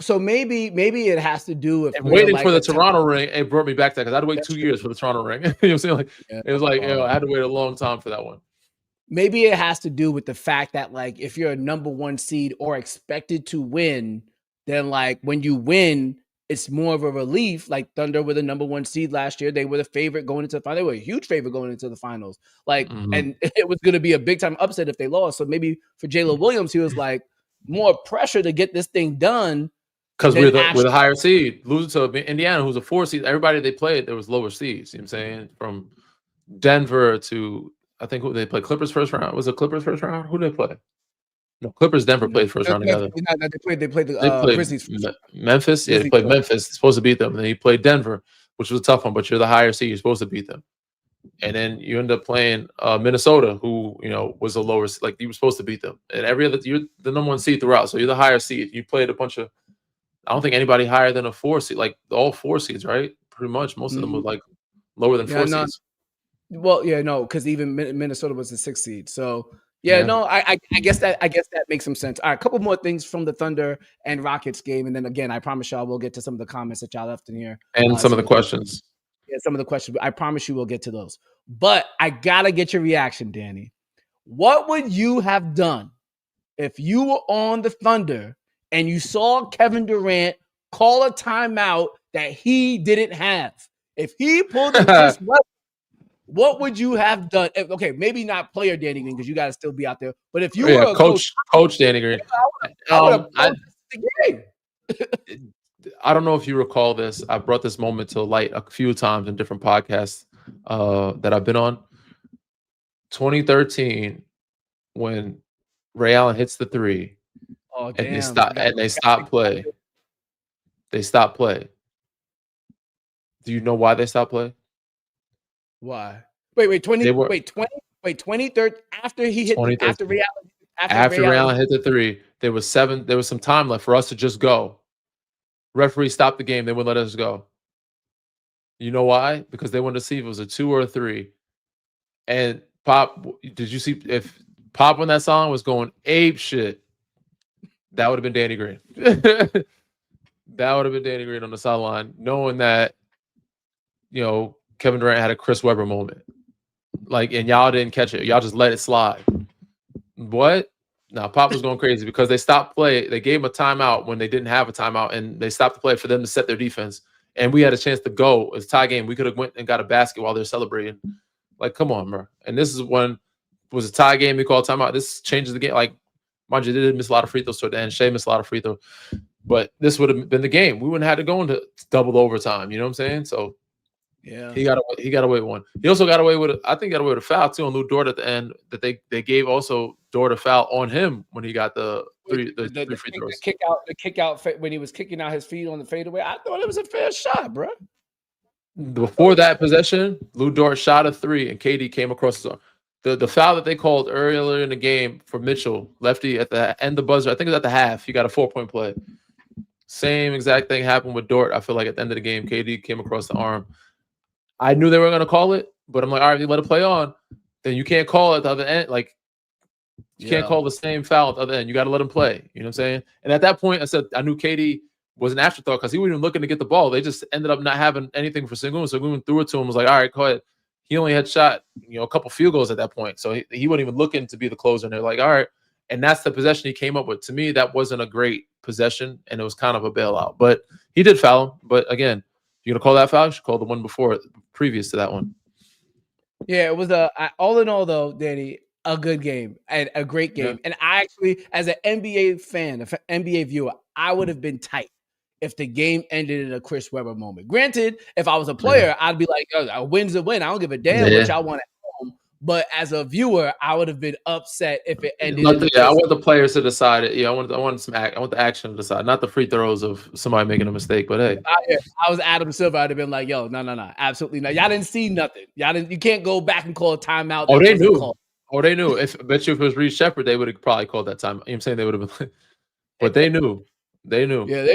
So maybe it has to do with waiting for the Toronto ring. It brought me back to that because I had to wait 2 years for the Toronto ring. You know what I'm saying? Like it was like I had to wait a long time for that one. Maybe it has to do with the fact that like if you're a number 1 seed or expected to win, then like when you win, it's more of a relief. Like Thunder were the number 1 seed last year. They were the favorite going into the final. They were a huge favorite going into the finals. Like, and it was going to be a big time upset if they lost. So maybe for Jalen Williams, he was like more pressure to get this thing done. Because we're the higher seed. Losing to Indiana, who's a 4 seed. Everybody they played, there was lower seeds. You know what I'm saying? From Denver to I think who they played Clippers first round. Was it Clippers first round? Who did they play? No, Clippers Denver played first round together. They played the Grizzlies. Memphis. Yeah, they played Memphis. Supposed to beat them. And then you played Denver, which was a tough one, but you're the higher seed. You're supposed to beat them. And then you end up playing Minnesota, who was a lower, like you were supposed to beat them. And every other, you're the number 1 seed throughout, so you're the higher seed. You played a bunch of, I don't think anybody higher than a 4 seed, like all 4 seeds, right? Pretty much, most of them were like lower than 4 seeds. Well, yeah, no, because even Minnesota was the 6th seed. So no, I guess that makes some sense. All right, a couple more things from the Thunder and Rockets game, and then again, I promise y'all we'll get to some of the comments that y'all left in here and some of the questions. Yeah, some of the questions. I promise you we'll get to those. But I gotta get your reaction, Danny. What would you have done if you were on the Thunder and you saw Kevin Durant call a timeout that he didn't have? If he pulled a Chris Webber, what would you have done? Okay, maybe not player Danny Green because you got to still be out there. But if you were a coach Danny Green, I don't know if you recall this. I brought this moment to light a few times in different podcasts that I've been on. 2013, when Ray Allen hits the 3, they stop play. They stop play. Do you know why they stopped play? Why? Wait, 23rd after he hit after Ray Allen hit the 3, there was some time left for us to just go. Referee stopped the game, they wouldn't let us go. You know why? Because they wanted to see if it was a 2 or a 3. And Pop, did you see if Pop when that song was going ape shit? That would have been Danny Green. That would have been Danny Green on the sideline, knowing that Kevin Durant had a Chris Webber moment. Like, and y'all didn't catch it. Y'all just let it slide. What? Now, Pop was going crazy because they stopped play. They gave him a timeout when they didn't have a timeout, and they stopped the play for them to set their defense. And we had a chance to go. It was a tie game. We could have went and got a basket while they're celebrating. Like, come on, bro. And this is when it was a tie game. We called timeout. This changes the game. Like, mind you, they did miss a lot of free throws toward the end. Shea missed a lot of free throws. But this would have been the game. We wouldn't have had to go into double overtime. You know what I'm saying? So, yeah, he got away with one. He also got away with a foul too on Lou Dort at the end that they gave also Dort a foul on him when he got the three free throws. The kick out when he was kicking out his feet on the fadeaway. I thought it was a fair shot, bro. Before that possession, Lou Dort shot a three, and KD came across his arm. The foul that they called earlier in the game for Mitchell, lefty at the end of the buzzer, I think it was at the half. He got a 4-point play. Same exact thing happened with Dort. I feel like at the end of the game, KD came across the arm. I knew they were going to call it, but I'm like, all right, you let it play on. Then you can't call it at the other end. Like, you can't call the same foul at the other end. You got to let him play. You know what I'm saying? And at that point, I said I knew KD was an afterthought because he wasn't even looking to get the ball. They just ended up not having anything for Sengun. So Sengun threw it to him. Was like, all right, go ahead. He only had shot, a couple field goals at that point. So he wasn't even looking to be the closer. And they're like, all right. And that's the possession he came up with. To me, that wasn't a great possession, and it was kind of a bailout. But he did foul him. But again, if you're going to call that foul, you should call the one previous to that one. Yeah, it was all in all, though, Danny, a good game and a great game. Yeah. And I actually, as an NBA fan, an NBA viewer, I would have been tight if the game ended in a Chris Webber moment. Granted, if I was a player, I'd be like, a win's a win. I don't give a damn what y'all want at home. But as a viewer, I would have been upset if it ended. I want the players to decide it. Yeah, I want the action to decide, not the free throws of somebody making a mistake. But hey, I was Adam Silver. I'd have been like, yo, no, absolutely not. Y'all didn't see nothing. You can't go back and call a timeout. Oh, they knew. They knew. I bet you if it was Reed Shepherd, they would have probably called that time. You know what I'm saying? They would have been, but they knew. They knew. Yeah,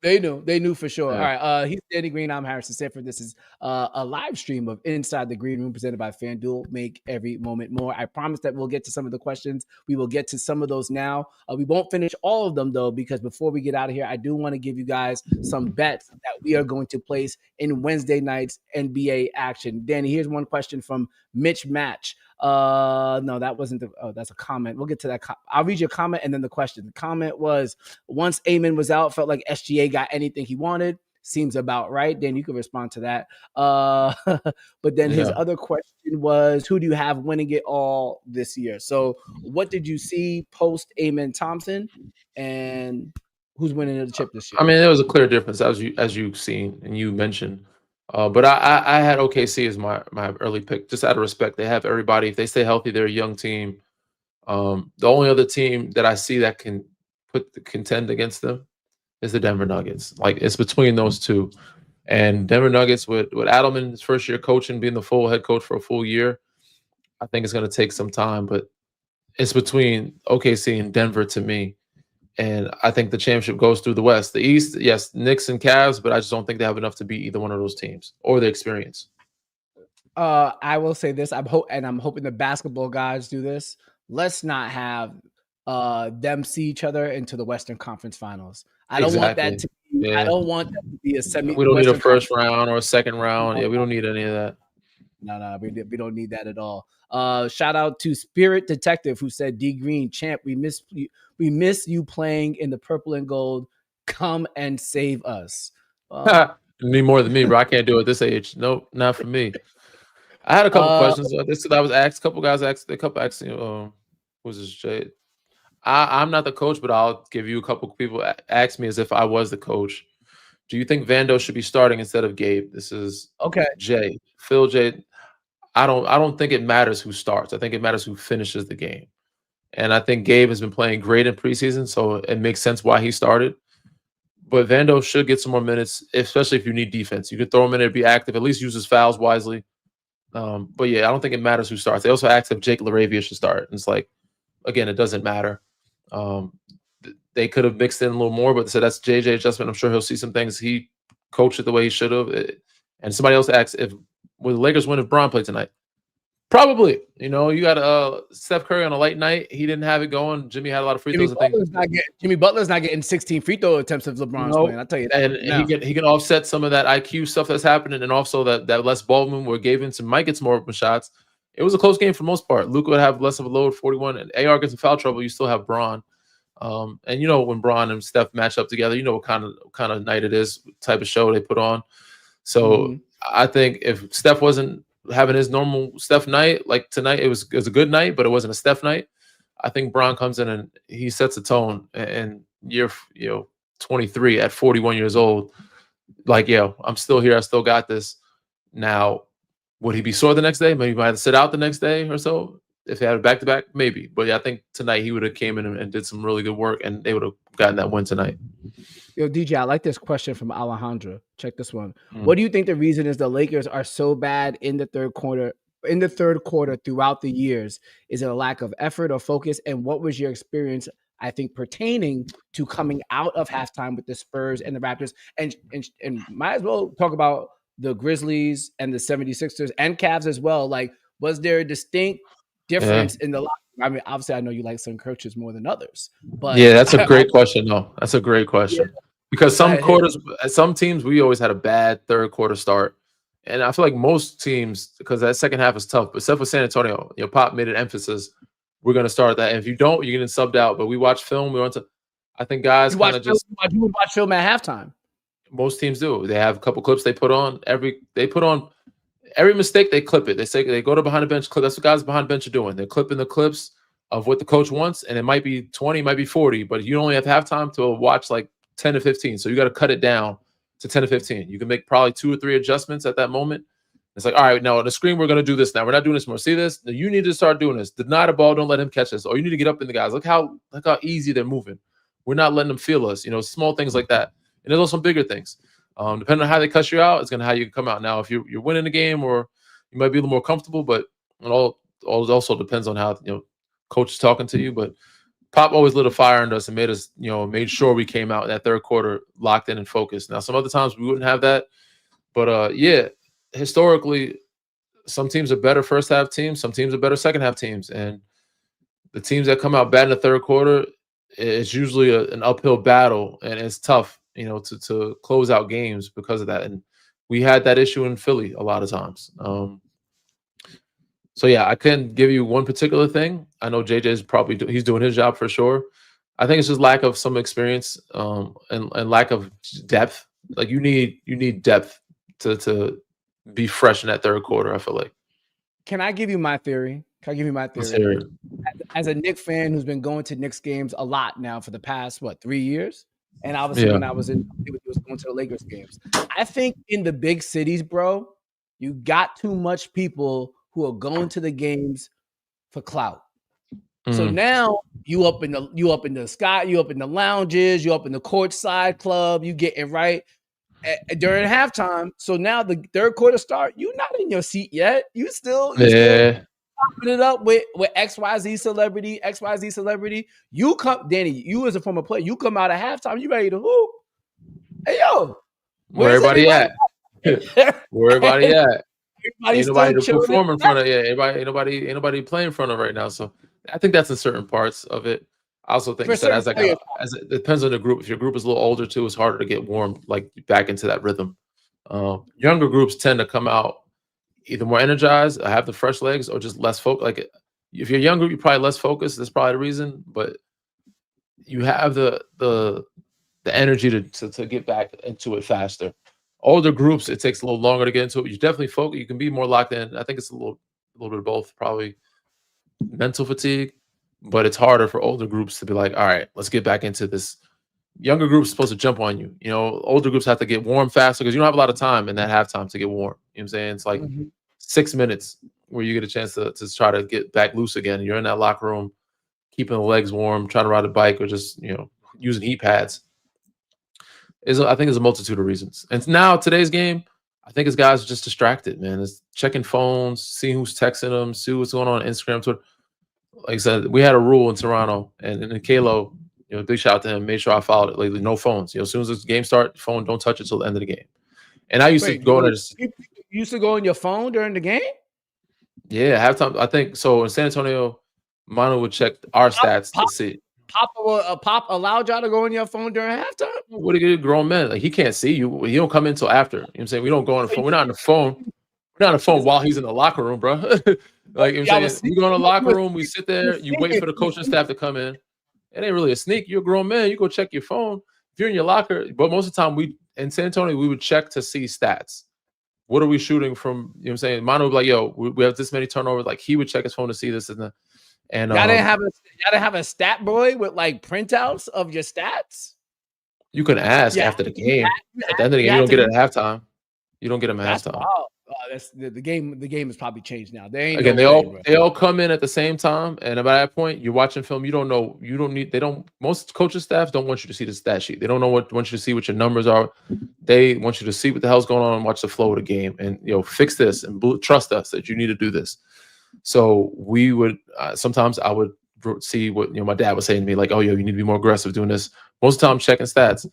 they knew for sure. Yeah. All right. He's Danny Green. I'm Harrison Sanford. This is a live stream of Inside the Green Room presented by FanDuel. Make every moment more. I promise that we'll get to some of the questions. We will get to some of those now. We won't finish all of them, though, because before we get out of here, I do want to give you guys some bets that we are going to place in Wednesday night's NBA action. Danny, here's one question from Mitch Match. No, that wasn't that's a comment. We'll get to that. I'll read your comment and then the question. The comment was, once Amen was out, felt like SGA got anything he wanted. Seems about right. Then you can respond to that. But then his other question was, who do you have winning it all this year? So what did you see post Amen Thompson, and who's winning the chip this year? I mean, there was a clear difference as you've seen and you mentioned. But I had OKC as my early pick, just out of respect. They have everybody. If they stay healthy, they're a young team. The only other team that I see that can contend against them is the Denver Nuggets. Like, it's between those two. And Denver Nuggets with Adelman, his first year coaching, being the full head coach for a full year, I think it's going to take some time. But it's between OKC and Denver to me. And I think the championship goes through the West. The East, yes, Knicks and Cavs, but I just don't think they have enough to beat either one of those teams or the experience. I will say this. I'm hoping the basketball guys do this. Let's not have them see each other into the Western Conference Finals. I don't want that to be. Yeah. I don't want that to be a semi. We don't need a first round or a second round. Yeah, we don't need any of that. No, we don't need that at all. Shout out to Spirit Detective who said, D Green, champ, we miss you playing in the purple and gold. Come and save us. Need more than me, bro. I can't do it at this age. Nope, not for me. I had a couple questions. I was asked. A couple guys asked. Who's this, Jay? I'm not the coach, but I'll give you a couple people ask me as if I was the coach. Do you think Vando should be starting instead of Gabe? This is okay. Jay, Phil, Jay. I don't think it matters who starts. I think it matters who finishes the game. And I think Gabe has been playing great in preseason, so it makes sense why he started. But Vando should get some more minutes, especially if you need defense. You could throw him in there, be active, at least use his fouls wisely. But yeah, I don't think it matters who starts. They also asked if Jake LaRavia should start. And it's like, again, it doesn't matter. They could have mixed in a little more, but so that's JJ adjustment. I'm sure he'll see some things. He coached it the way he should have. And somebody else asked will the Lakers win if Bron played tonight? Probably. You got Steph Curry on a late night. He didn't have it going. Jimmy had a lot of free throws. Jimmy Butler's not getting 16 free throw attempts if LeBron's playing. I'll tell you that. And he can offset some of that IQ stuff that's happening, and also that less ball movement where Gavin might get some more open shots. It was a close game for the most part. Luka would have less of a load, 41, and AR gets in foul trouble. You still have Bron. And when Bron and Steph match up together, what kind of night it is, type of show they put on. So I think if Steph wasn't having his normal Steph night, like tonight, it was a good night, but it wasn't a Steph night. I think Bron comes in and he sets a tone. And year 23 at 41 years old, like, I'm still here. I still got this. Now, would he be sore the next day? Maybe he might have to sit out the next day or so. If they had a back-to-back, maybe. But yeah, I think tonight he would have came in and did some really good work, and they would have gotten that win tonight. Yo, DJ, I like this question from Alejandra. Check this one. Mm. What do you think the reason is the Lakers are so bad in the third quarter? In the third quarter throughout the years, is it a lack of effort or focus? And what was your experience, I think, pertaining to coming out of halftime with the Spurs and the Raptors? And might as well talk about the Grizzlies and the 76ers and Cavs as well. Like, was there a distinct difference in the locker room? I mean, obviously, I know you like some coaches more than others, but yeah, that's a great question. No, that's a great question. Yeah. Because some quarters, some teams, we always had a bad third quarter start. And I feel like most teams, because that second half is tough, but except for San Antonio, Pop made an emphasis. We're going to start that. And if you don't, you're getting subbed out. But we watch film. We want to, I think guys kind of just. You would watch film at halftime. Most teams do. They have a couple clips they put on. Every mistake, they clip it. They say they go to behind the bench clip. That's what guys behind the bench are doing. They're clipping the clips of what the coach wants. And it might be 20, might be 40, but you only have halftime to watch like 10 to 15. So you got to cut it down to 10 to 15. You can make probably 2 or 3 adjustments at that moment. It's like, all right, now on the screen, we're going to do this now. We're not doing this more. See this? Now you need to start doing this. Deny the ball. Don't let him catch this. Or you need to get up in the guys. Look how easy they're moving. We're not letting them feel us. Small things like that. And there's also some bigger things. Depending on how they cuss you out, it's going to how you come out. Now, if you're winning the game, or you might be a little more comfortable, but it all also depends on how coach is talking to you. But Pop always lit a fire under us and made sure we came out in that third quarter locked in and focused. Now, some other times we wouldn't have that, but yeah, historically, some teams are better first half teams, some teams are better second half teams, and the teams that come out bad in the third quarter, it's usually an uphill battle, and it's tough, to close out games because of that. And we had that issue in Philly a lot of times. So yeah, I couldn't give you one particular thing. I know JJ's he's doing his job for sure. I think it's just lack of some experience, and lack of depth. Like you need depth to be fresh in that third quarter, I feel like. Can I give you my theory? As a Knicks fan who's been going to Knicks games a lot now for the past 3 years, and obviously when I was going to the Lakers games, I think in the big cities, bro, you got too much people who are going to the games for clout. So now you up in the sky, you up in the lounges, you up in the courtside club, you getting right during halftime. So now the third quarter start, you're not in your seat yet. You still popping it up with XYZ celebrity. You come, Danny, you as a former player, you come out at halftime, you ready to hoop. Hey yo, where everybody at? Where everybody at? Ain't nobody to perform in front of. Yeah, ain't nobody playing in front of right now. So I think that's in certain parts of it. I also think that as it depends on the group. If your group is a little older too, it's harder to get warm, like back into that rhythm. Younger groups tend to come out either more energized, or have the fresh legs, or just less focused. Like if you're younger, you're probably less focused. That's probably the reason. But you have the energy to get back into it faster. Older groups, it takes a little longer to get into it. You definitely focus. You can be more locked in. I think it's a little bit of both. Probably mental fatigue, but it's harder for older groups to be like, all right, let's get back into this. Younger groups are supposed to jump on you. Older groups have to get warm faster because you don't have a lot of time in that halftime to get warm. You know what I'm saying? It's like 6 minutes where you get a chance to try to get back loose again. You're in that locker room, keeping the legs warm, trying to ride a bike, or just using heat pads. I think there's a multitude of reasons. And now today's game, I think his guys are just distracted, man. It's checking phones, seeing who's texting them, see what's going on Instagram, Twitter. Like I said, we had a rule in Toronto, and Kalo, big shout out to him, made sure I followed it lately. No phones. As soon as the game starts, phone, don't touch it till the end of the game. And I used to go in. You used to go on your phone during the game? Yeah, halftime. I think so. In San Antonio, Manu would check our stats to see. Pop allowed y'all to go on your phone during halftime? What are you, grown men? Like, he can't see you. He don't come in until after. You know what I'm saying? We don't go on the phone. We're not on the phone. We're not on the phone while he's in the locker room, bro. Like, you know what I'm saying? We go in the locker room, we sit there, you wait for the coaching staff to come in. It ain't really a sneak. You're a grown man. You go check your phone. If you're in your locker, but most of the time in San Antonio, we would check to see stats. What are we shooting from? You know what I'm saying? Manu would be like, yo, we have this many turnovers. Like, he would check his phone to see this and that. And y'all didn't have a stat boy with like printouts of your stats. You can ask after the game. At the end of the game, you don't get it at halftime. You don't get them at halftime. that's the game. The game has probably changed now. There ain't Again, no way, bro. they all come in at the same time, and by that point, you're watching film. You don't know. You don't need. They don't. Most coaches staff don't want you to see the stat sheet. They don't know what want you to see what your numbers are. They want you to see what the hell's going on and watch the flow of the game, and fix this and trust us that you need to do this. So we would sometimes I would see what my dad was saying to me, like, oh, yo, you need to be more aggressive doing this. Most of the time, checking stats.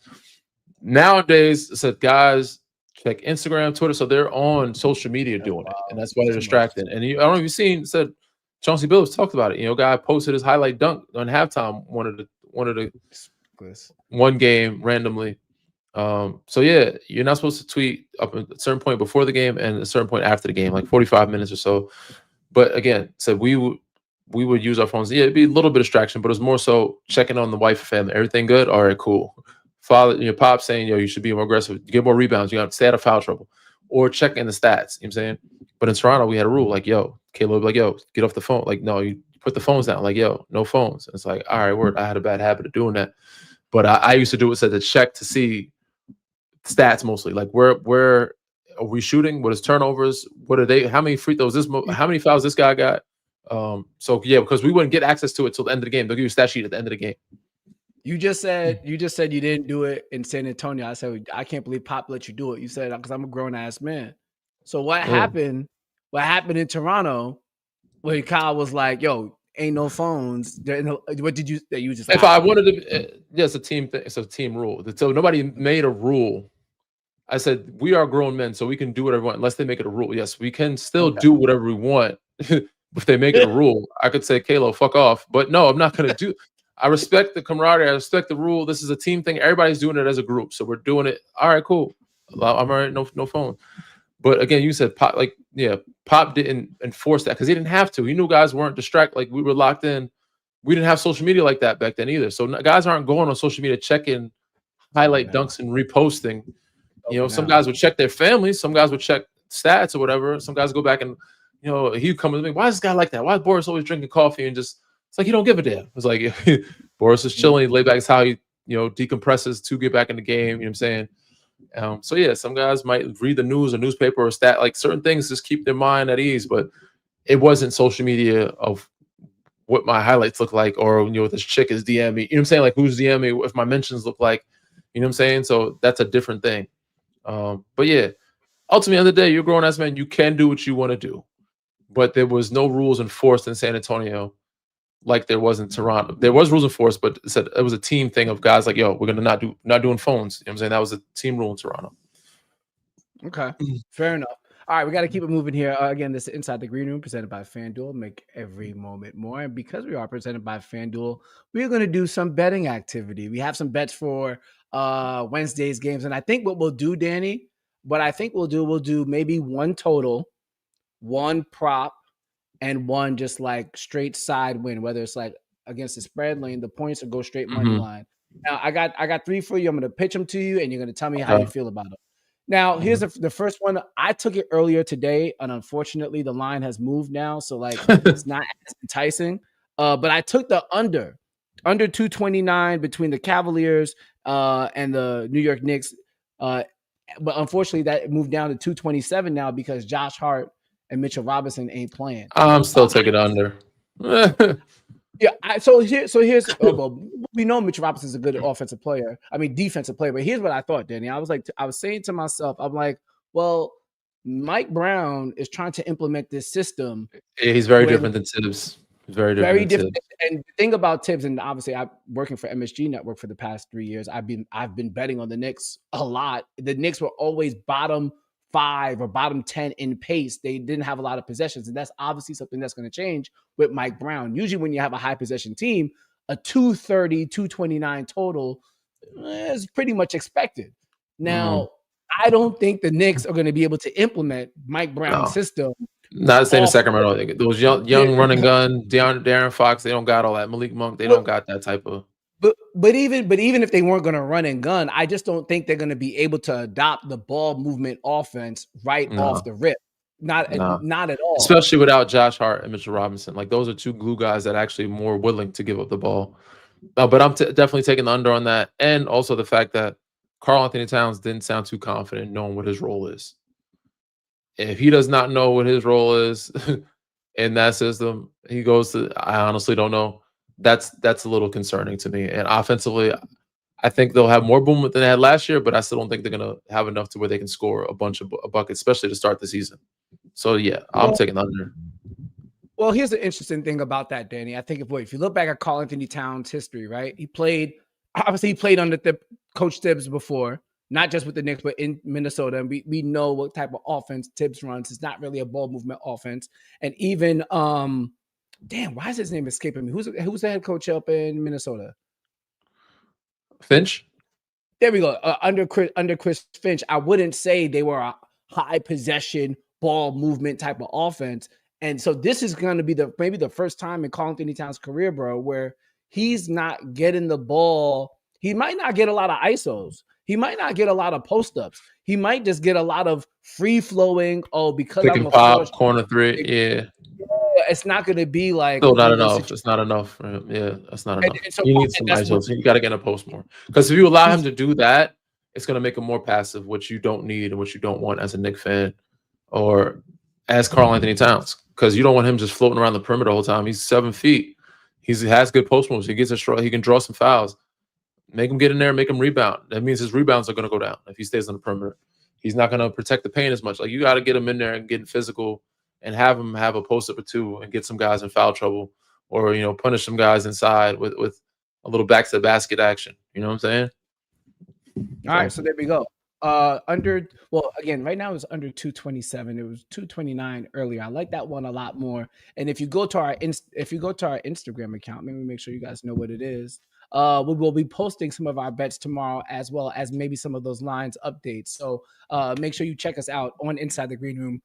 Nowadays, said guys check Instagram, Twitter, so they're on social media doing it, and that's why they're distracted. And I don't know if you've seen, said Chauncey Billups talked about it. Guy posted his highlight dunk on halftime, one of the one game randomly. So yeah, you're not supposed to tweet up at a certain point before the game and a certain point after the game, like 45 minutes or so. But again, so we would use our phones. Yeah, it'd be a little bit of distraction, but it's more so checking on the wife and family. Everything good? All right, cool. Father, your pop saying, you should be more aggressive, get more rebounds, you got to stay out of foul trouble, or checking the stats. You know what I'm saying? But in Toronto, we had a rule like, yo, Caleb would be like, yo, get off the phone. Like, no, you put the phones down. Like, yo, no phones. And it's like, all right, word. I had a bad habit of doing that, but I used to do it to check to see stats mostly. Like, where are we shooting? What is turnovers? What are they? How many free throws? How many fouls this guy got? So yeah, because we wouldn't get access to it till the end of the game. They'll give you a stat sheet at the end of the game. You just said you didn't do it in San Antonio. I said I can't believe Pop let you do it. You said because I'm a grown ass man. So what happened? What happened in Toronto when Kyle was like, "Yo, ain't no phones." What did you? You just if I wanted to, it's a team thing. It's a team rule. So nobody made a rule. I said we are grown men, so we can do whatever we want unless they make it a rule. Yes, we can still do whatever we want. If they make it a rule, I could say, "Kalo, fuck off." But no, I'm not going to do. I respect the camaraderie. I respect the rule. This is a team thing. Everybody's doing it as a group, so we're doing it. All right, cool. I'm all right. No phone. But again, you said Pop. Like, yeah, Pop didn't enforce that because he didn't have to. He knew guys weren't distracted. Like, we were locked in. We didn't have social media like that back then either. So guys aren't going on social media checking highlight dunks and reposting. Some guys would check their families. Some guys would check stats or whatever. Some guys go back and he'd come to me. Why is this guy like that? Why is Boris always drinking coffee and just? It's like he don't give a damn. It's like Boris is chilling, lay back. It's how he decompresses to get back in the game. You know what I'm saying? So yeah, some guys might read the news or newspaper or stat, like certain things just keep their mind at ease. But it wasn't social media of what my highlights look like, or this chick is DM me. You know what I'm saying? Like, who's DM me? If my mentions look like, you know what I'm saying? So that's a different thing. But yeah, ultimately, at the end of the day, you're a grown ass man. You can do what you want to do, but there was no rules enforced in San Antonio like there was in Toronto. There was rules enforced, but it was a team thing of guys like, yo, we're gonna not doing phones. You know what I'm saying? That was a team rule in Toronto. Okay, fair enough. All right, we got to keep it moving here. Again, this is Inside the Green Room presented by FanDuel. Make every moment more. And because we are presented by FanDuel, we're going to do some betting activity. We have some bets for Wednesday's games. And I think what we'll do, Danny, we'll do maybe one total, one prop, and one just like straight side win, whether it's like against the spread lane, the points, or go straight money line. Now, I got three for you. I'm going to pitch them to you, and you're going to tell me how you feel about them. Now, here's the first one. I took it earlier today, and unfortunately, the line has moved now, so like it's not as enticing. But I took the under 229 between the Cavaliers and the New York Knicks. But unfortunately, that moved down to 227 now because Josh Hart and Mitchell Robinson ain't playing. I'm still taking under. Yeah, so here's well, we know Mitchell Robinson is a good offensive player. I mean, defensive player. But here's what I thought, Danny. I was saying to myself, I'm like, well, Mike Brown is trying to implement this system. Yeah, he's very different than Tibbs. Very different. And the thing about Tibbs, and obviously I'm working for MSG Network for the past 3 years. I've been betting on the Knicks a lot. The Knicks were always bottom 5 or bottom 10 in pace. They didn't have a lot of possessions, and that's obviously something that's going to change with Mike Brown. Usually when you have a high possession team, a 230, 229 total is pretty much expected. Now, I don't think the Knicks are going to be able to implement Mike Brown's system. Not the same as Sacramento. Those young running gun, Darren Fox, they don't got all that. Malik Monk, they don't got that type of. But even if they weren't going to run and gun, I just don't think they're going to be able to adopt the ball movement offense off the rip. Not at all. Especially without Josh Hart and Mitchell Robinson. Like, those are two glue guys that are actually more willing to give up the ball. But I'm definitely taking the under on that. And also the fact that Karl Anthony Towns didn't sound too confident knowing what his role is. if he does not know what his role is in that system, he goes to. I honestly don't know. That's a little concerning to me. And offensively, I think they'll have more movement than they had last year, but I still don't think they're gonna have enough to where they can score a bunch of buckets, especially to start the season. So yeah, I'm Well, taking under. well, here's the interesting thing about that, Danny. I think if you look back at Karl Anthony Towns' history, right? He played under Coach Tibbs before, not just with the Knicks, but in Minnesota. And we know what type of offense Tibbs runs. It's not really a ball movement offense. And even damn, why is his name escaping me? Who's the head coach up in Minnesota? Finch. There we go. Under Chris Finch, I wouldn't say they were a high possession ball movement type of offense. And so this is going to be maybe the first time in Karl Anthony Towns' career, bro, where he's not getting the ball. He might not get a lot of ISOs. He might not get a lot of post ups. He might just get a lot of free flowing. Oh, because Pick I'm and a pop, force. corner three. Yeah. It's not going to be like Still one not of those enough. situations. It's not enough. Yeah, that's not enough. And so You need some that's what ISOs. You got to get in a post more. Because if you allow him he's to do that, it's going to make him more passive, which you don't need and what you don't want as a Knick fan or as Karl Anthony Towns. Because you don't want him just floating around the perimeter the whole time. He's 7 feet. He has good post moves. He can draw some fouls. Make him get in there, make him rebound. That means his rebounds are going to go down if he stays on the perimeter. He's not going to protect the paint as much. Like, you got to get him in there and get physical and have him have a post up or two and get some guys in foul trouble, or punish some guys inside with a little back to the basket action. You know what I'm saying? all right. So there we go. Again, right now it's under 227. It was 229 earlier. I like that one a lot more. And if you go to our Instagram account, maybe make sure you guys know what it is. We will be posting some of our bets tomorrow, as well as maybe some of those lines updates. So make sure you check us out on Inside the Green Room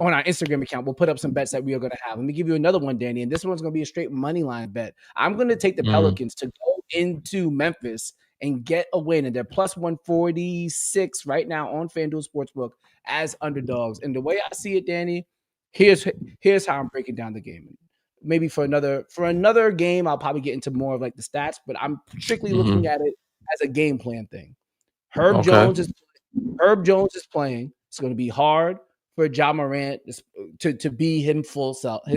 on our Instagram account. We'll put up some bets that we are going to have. Let me give you another one, Danny. And this one's going to be a straight money line bet. I'm going to take the Pelicans to go into Memphis and get a win. And they're plus 146 right now on FanDuel Sportsbook as underdogs. And the way I see it, Danny, here's how I'm breaking down the game. Maybe for another game, I'll probably get into more of like the stats, but I'm strictly looking at it as a game plan thing. Herb Jones is playing. It's going to be hard for Ja Morant to be his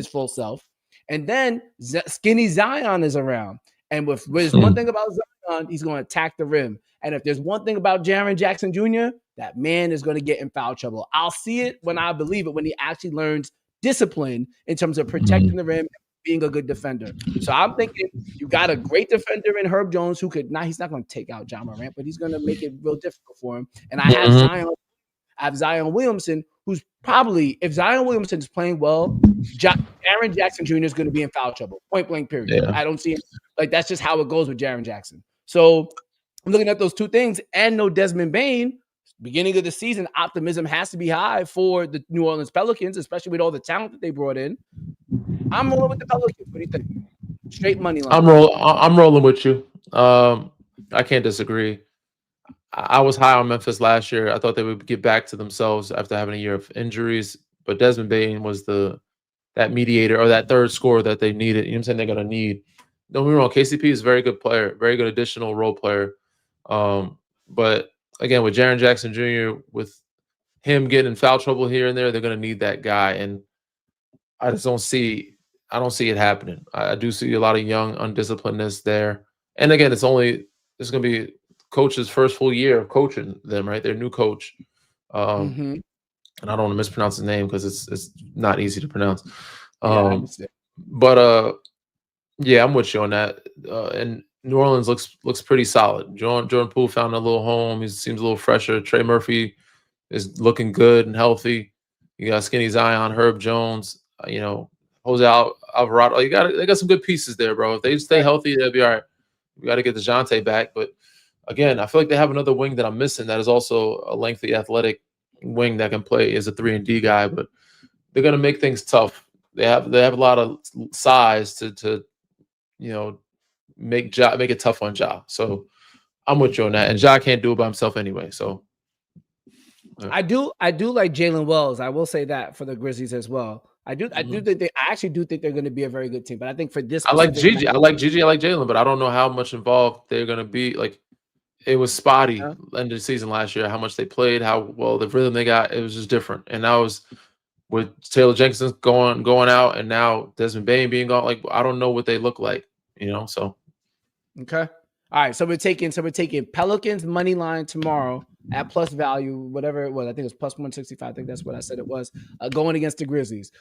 full self. And then Skinny Zion is around. And there's one thing about Zion, he's going to attack the rim. And if there's one thing about Jaren Jackson Jr., that man is going to get in foul trouble. I'll see it when I believe it, when he actually learns discipline in terms of protecting the rim and being a good defender. So I'm thinking you got a great defender in Herb Jones who he's not going to take out Ja Morant, but he's going to make it real difficult for him. And I have Zion Williamson, who's probably, if Zion Williamson is playing well, Jaren Jackson Jr. is going to be in foul trouble. Point blank, period. Yeah. I don't see it. Like, that's just how it goes with Jaren Jackson. So I'm looking at those two things, and no Desmond Bane. Beginning of the season, optimism has to be high for the New Orleans Pelicans, especially with all the talent that they brought in. I'm rolling with the Pelicans. What do you think? Straight money line. I'm rolling with you. I can't disagree. I was high on Memphis last year. I thought they would get back to themselves after having a year of injuries, but Desmond Bane was that mediator or that third scorer that they needed. You know what I'm saying? They're going to need. Don't get me wrong, KCP is a very good player, very good additional role player. But again, with Jaren Jackson Jr., with him getting in foul trouble here and there, they're going to need that guy. And I don't see it happening. I do see a lot of young undisciplinedness there. And again, it's going to be coach's first full year of coaching them, right? Their new coach. And I don't want to mispronounce his name because it's not easy to pronounce. But I'm with you on that. And New Orleans looks pretty solid. Jordan Poole found a little home. He seems a little fresher. Trey Murphy is looking good and healthy. You got Skinny Zion, Herb Jones, Jose Alvarado. They got some good pieces there, bro. If they stay healthy, they'll be all right. We got to get DeJounte back. But again, I feel like they have another wing that I'm missing that is also a lengthy, athletic wing that can play as a 3-and-D guy. But they're going to make things tough. They have a lot of size to make it tough on Ja. So I'm with you on that. And Ja can't do it by himself anyway. So I do like Jalen Wells. I will say that for the Grizzlies as well. I actually do think they're going to be a very good team. But I think for this, I like Gigi. I like Gigi. I like Jalen, but I don't know how much involved they're going to be. Like, It was spotty Yeah. end of the season last year. How much they played, how well the rhythm they got. It was just different. And that was with Taylor Jenkins going out, and now Desmond Bain being gone. Like I don't know what they look like, So Okay. All right. So we're taking Pelicans money line tomorrow at plus value, whatever it was. I think it was plus 165. I think that's what I said it was. Going against the Grizzlies.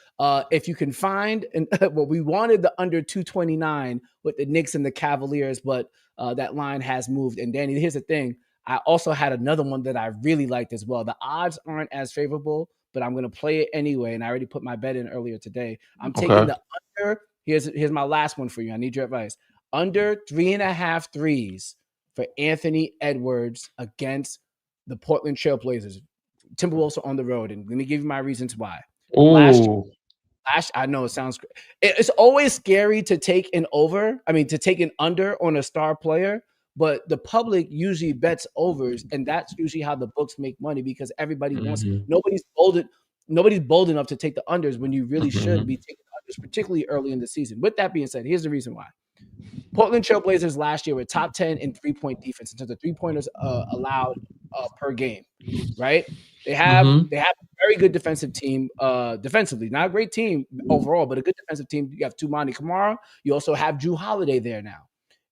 If you can find and well, we wanted the under 229 with the Knicks and the Cavaliers, but that line has moved. And Danny, here's the thing. I also had another one that I really liked as well. The odds aren't as favorable, but I'm going to play it anyway. And I already put my bet in earlier today. I'm taking okay. the under. Here's my last one for you. I need your advice. Under 3.5 threes for Anthony Edwards against the Portland Trailblazers. Timberwolves are on the road, and let me give you my reasons why. Last Ooh. I know it sounds great. It's always scary to take to take an under on a star player, but the public usually bets overs, and that's usually how the books make money because everybody wants Mhm. nobody's bold enough to take the unders when you really should be Mhm. taking unders, particularly early in the season. With that being said, here's the reason why. Portland Trailblazers last year were top 10 in 3-point defense in terms of 3-pointers allowed per game, right? They have a very good defensive team defensively. Not a great team overall, but a good defensive team. You have Tumani Kamara. You also have Drew Holiday there now.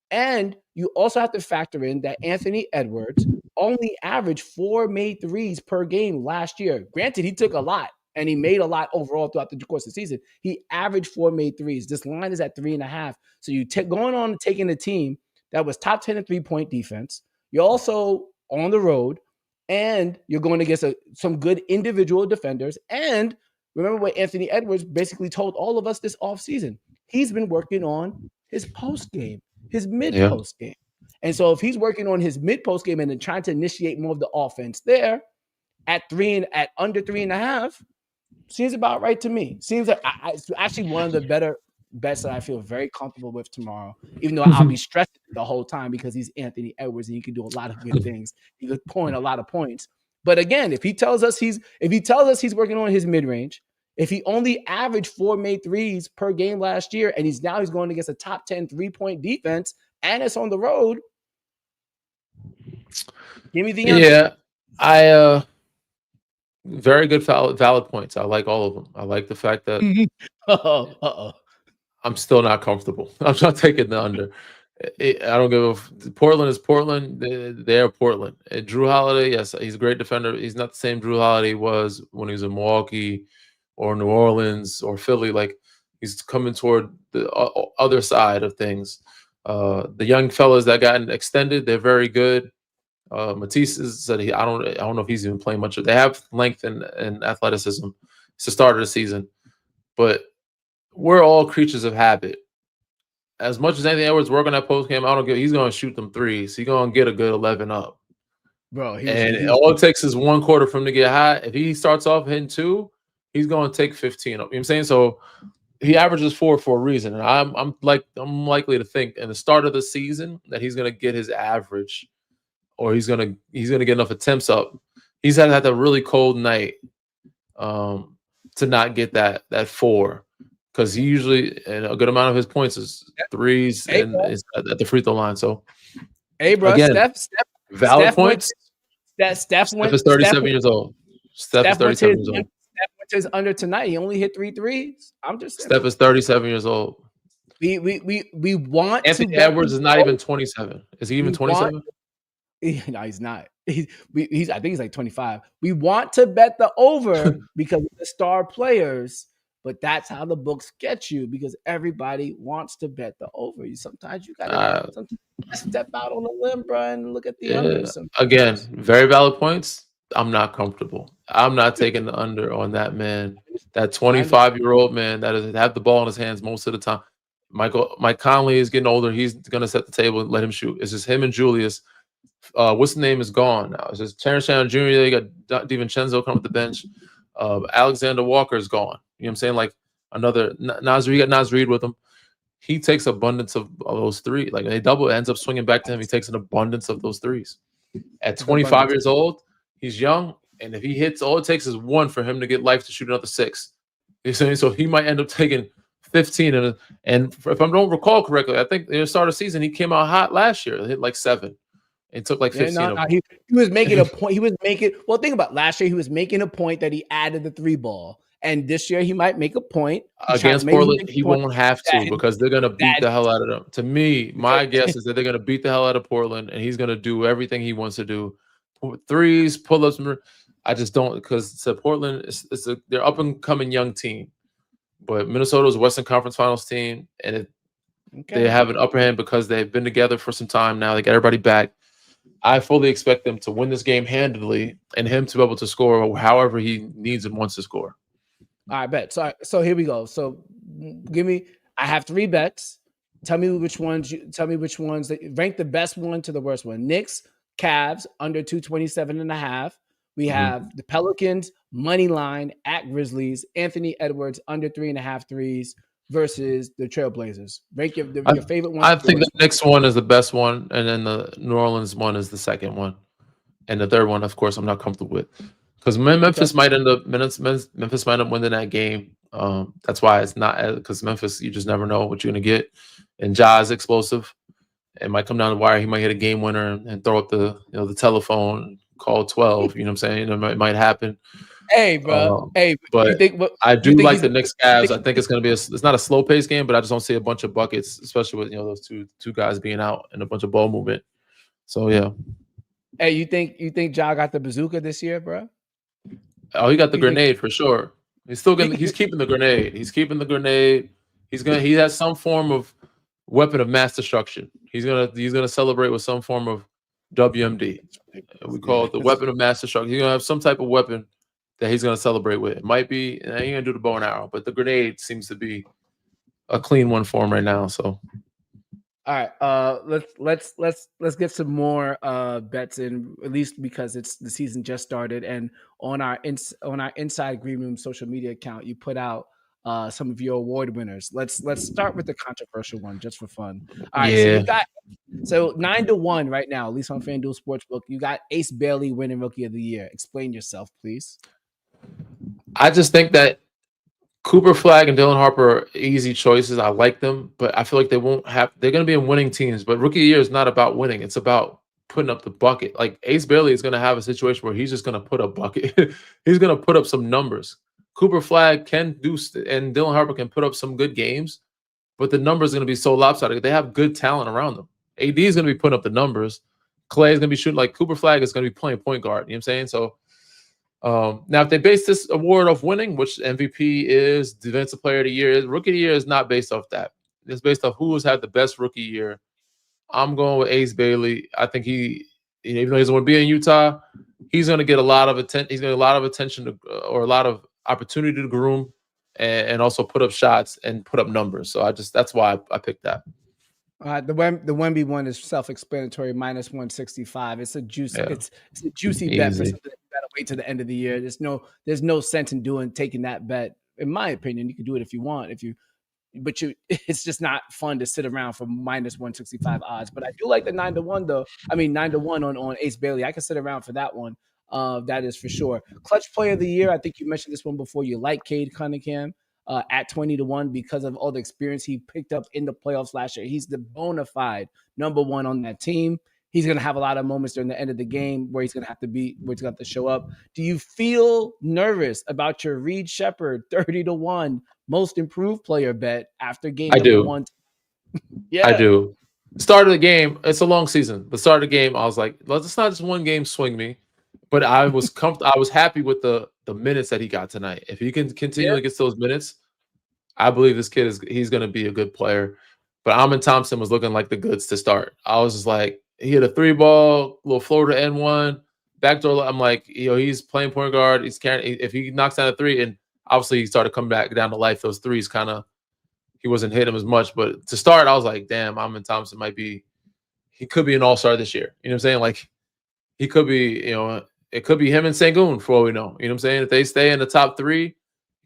And you also have to factor in that Anthony Edwards only averaged 4 made threes per game last year. Granted, he took a lot and he made a lot overall throughout the course of the season. He averaged 4 made threes. This line is at 3.5. So you going on and taking a team that was top 10 in 3-point defense. You're also on the road and you're going against some good individual defenders. And remember what Anthony Edwards basically told all of us this offseason. He's been working on his post game, his mid Yeah. post game. And so if he's working on his mid post game and then trying to initiate more of the offense there at under 3.5, seems about right to me. Seems like it's actually one of the better bets that I feel very comfortable with tomorrow, even though I'll be stressed the whole time because he's Anthony Edwards and he can do a lot of good things. He could point a lot of points. But again, if he tells us he's working on his mid range, if he only averaged 4 made threes per game last year, and he's going against a top 10 3-point defense, and it's on the road, give me the under. Yeah. I very good valid points. I like all of them. I like the fact that Uh-oh. I'm still not comfortable. I'm not taking the under. I don't give a Portland is Portland. They're Portland. Drew Holiday, yes, he's a great defender. He's not the same Drew Holiday was when he was in Milwaukee or New Orleans or Philly. Like he's coming toward the other side of things. The young fellas that got extended, they're very good. Matisse said I don't know if he's even playing much. They have length and athleticism. It's the start of the season, but we're all creatures of habit. As much as Anthony Edwards working that post game, he's going to shoot them threes. He's going to get a good 11 up. Bro, And all it takes is one quarter for him to get hot. If he starts off hitting 2, he's going to take 15 up. You know what I'm saying? So he averages 4 for a reason. And I'm likely to think in the start of the season that he's going to get his average, or he's gonna get enough attempts up. He's had a really cold night to not get that 4. Because he usually, and a good amount of his points is threes and is at the free throw line. So, bro, again, valid points. Steph is 37 years old. Steph is 37 years old. Steph went to his under tonight. He only hit 3 threes. I'm just saying. Steph is 37 years old. We want Anthony Edwards is not even 27. Is he even 27? No, he's not. I think he's like 25. We want to bet the over because of the star players. But that's how the books get you because everybody wants to bet the over. Sometimes you gotta step out on a limb, bro, and look at the under. Again, very valid points. I'm not comfortable. I'm not taking the under on that man. That 25-year-old man that have the ball in his hands most of the time. Mike Conley is getting older. He's gonna set the table and let him shoot. It's just him and Julius. What's the name is gone now. It's just Terrence Shannon Jr. You got DiVincenzo coming up the bench. Alexander Walker is gone. You know what I'm saying? Like another Naz Reid, got Naz Reid with him. He takes abundance of those 3. Like they double, it ends up swinging back to him. He takes an abundance of those 3s. At 25 years old, he's young, and if he hits, all it takes is 1 for him to get life to shoot another 6. You know what I'm saying? So he might end up taking 15. And if I don't recall correctly, I think at the start of the season he came out hot last year. He hit like 7. It took like Yeah, 15 no, of them. he was making a point. He was making well. Think about last year. He was making a point that he added the three ball, and this year he might make a point. Against Maybe he Portland, makes he a point won't have that to because they're gonna beat that the hell out of them. To me, because my guess is that they're gonna beat the hell out of Portland, and he's gonna do everything he wants to do. Threes, pull-ups. I just don't because to Portland, they're up and coming young team, but Minnesota's Western Conference Finals team, and they okay. have an upper hand because they've been together for some time now. They got everybody back. I fully expect them to win this game handily, and him to be able to score however he needs and wants to score. All right, bet. So here we go. So give me. I have three bets. Tell me which ones. Tell me which ones that rank the best one to the worst one. Knicks, Cavs under 227.5. We have the Pelicans money line at Grizzlies. Anthony Edwards under 3.5 threes versus the Trailblazers. Rank I, your favorite one I to the think the worst one. Knicks one is the best one, and then the New Orleans one is the second one, and the third one, of course, I'm not comfortable with because Okay. Memphis might end up Memphis might end up winning that game. That's why it's not because Memphis, you just never know what you're gonna get, and Ja is explosive. It might come down the wire. He might hit a game winner and throw up the telephone, call 12. You know what I'm saying? It might happen. Hey, bro. Hey, you But think what I you do think like he's the Knicks you Cavs. think I think it's going to be it's not a slow paced game, but I just don't see a bunch of buckets, especially with those two guys being out and a bunch of ball movement. So yeah. hey, you think Ja got the bazooka this year, bro? Oh, he got the You think grenade for sure. He's still gonna he's keeping the grenade. He's keeping the grenade. He has some form of weapon of mass destruction. He's gonna celebrate with some form of WMD. We call yeah, it the weapon of mass destruction. He's gonna have some type of weapon that he's gonna celebrate with. It might be, and he ain't gonna do the bow and arrow, but the grenade seems to be a clean one for him right now. So all right. Let's get some more bets in, at least because it's the season just started. And on our Inside Green Room social media account, you put out some of your award winners. Let's start with the controversial one just for fun. All right, so yeah, you got 9-1 right now, at least on FanDuel Sportsbook. You got Ace Bailey winning Rookie of the Year. Explain yourself, please. I just think that Cooper Flag and Dylan Harper are easy choices. I like them, but I feel like they won't have. They're going to be in winning teams. But Rookie of the Year is not about winning; it's about putting up the bucket. Like Ace Bailey is going to have a situation where he's just going to put a bucket. He's going to put up some numbers. Cooper Flag can do, and Dylan Harper can put up some good games, but the numbers are going to be so lopsided. They have good talent around them. AD is going to be putting up the numbers. Clay is going to be shooting like Cooper Flag is going to be playing point guard. You know what I'm saying? So now, if they base this award off winning, which MVP is, Defensive Player of the Year is, Rookie of the Year is not based off that. It's based off who has had the best rookie year. I'm going with Ace Bailey. I think even though he doesn't want to be in Utah, he's going to get a lot of attention. He's going to get a lot of attention or a lot of opportunity to groom and also put up shots and put up numbers. So that's why I picked that. The Wemby one is self-explanatory, minus 165. It's a Yeah, it's a juicy bet for easy. something that you gotta wait to the end of the year. There's no sense in taking that bet. In my opinion, you can do it if you want, but it's just not fun to sit around for minus 165 odds. But I do like the 9-1 though. I mean 9-1 on Ace Bailey. I can sit around for that one. That is for sure. Clutch player of the year. I think you mentioned this one before. You like Cade Cunningham at 20-1 because of all the experience he picked up in the playoffs last year. He's the bona fide number one on that team. He's going to have a lot of moments during the end of the game where he's going to have to show up. Do you feel nervous about your Reed Shepherd 30-1 most improved player bet after game I number do. one? I Yeah. do. Start of the game, it's a long season. The start of the game, I was like, let's not just one game swing me. But I was happy with the minutes that he got tonight. If he can continue Yeah. to get those minutes, I believe this kid he's gonna be a good player. But Amin Thompson was looking like the goods to start. I was just like, he hit a three ball, little floater and one, backdoor. I'm like, he's playing point guard. He's carrying if he knocks down a three, and obviously he started coming back down to life. Those threes kind of he wasn't hitting him as much. But to start, I was like, damn, Amin Thompson he could be an all-star this year. You know what I'm saying? Like he could be, it could be him and Sengun for all we know. You know what I'm saying? If they stay in the top three, Ooh.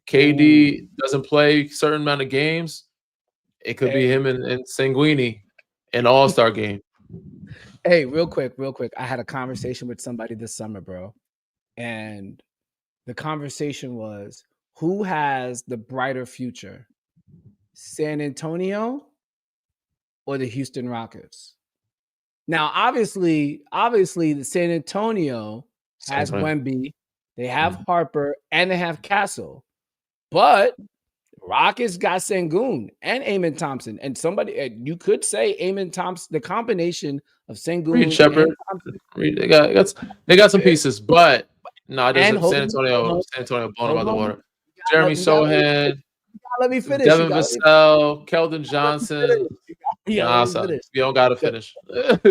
KD doesn't play a certain amount of games, it could be Hey, him and Sanguini in all-star game. hey, real quick. I had a conversation with somebody this summer, bro. And the conversation was who has the brighter future, San Antonio or the Houston Rockets? Now, obviously, the San Antonio has Wemby, they have Harper, and they have Castle. But Rockets got Sengun and Amen Thompson. And somebody, you could say Amen Thompson, the combination of Sengun Reed Shepard. and Thompson. They got some pieces, but no, there's San Antonio blown them out of the water. Jeremy Sohan, let me finish. Devin Vassell, Keldon Johnson. You don't got to finish.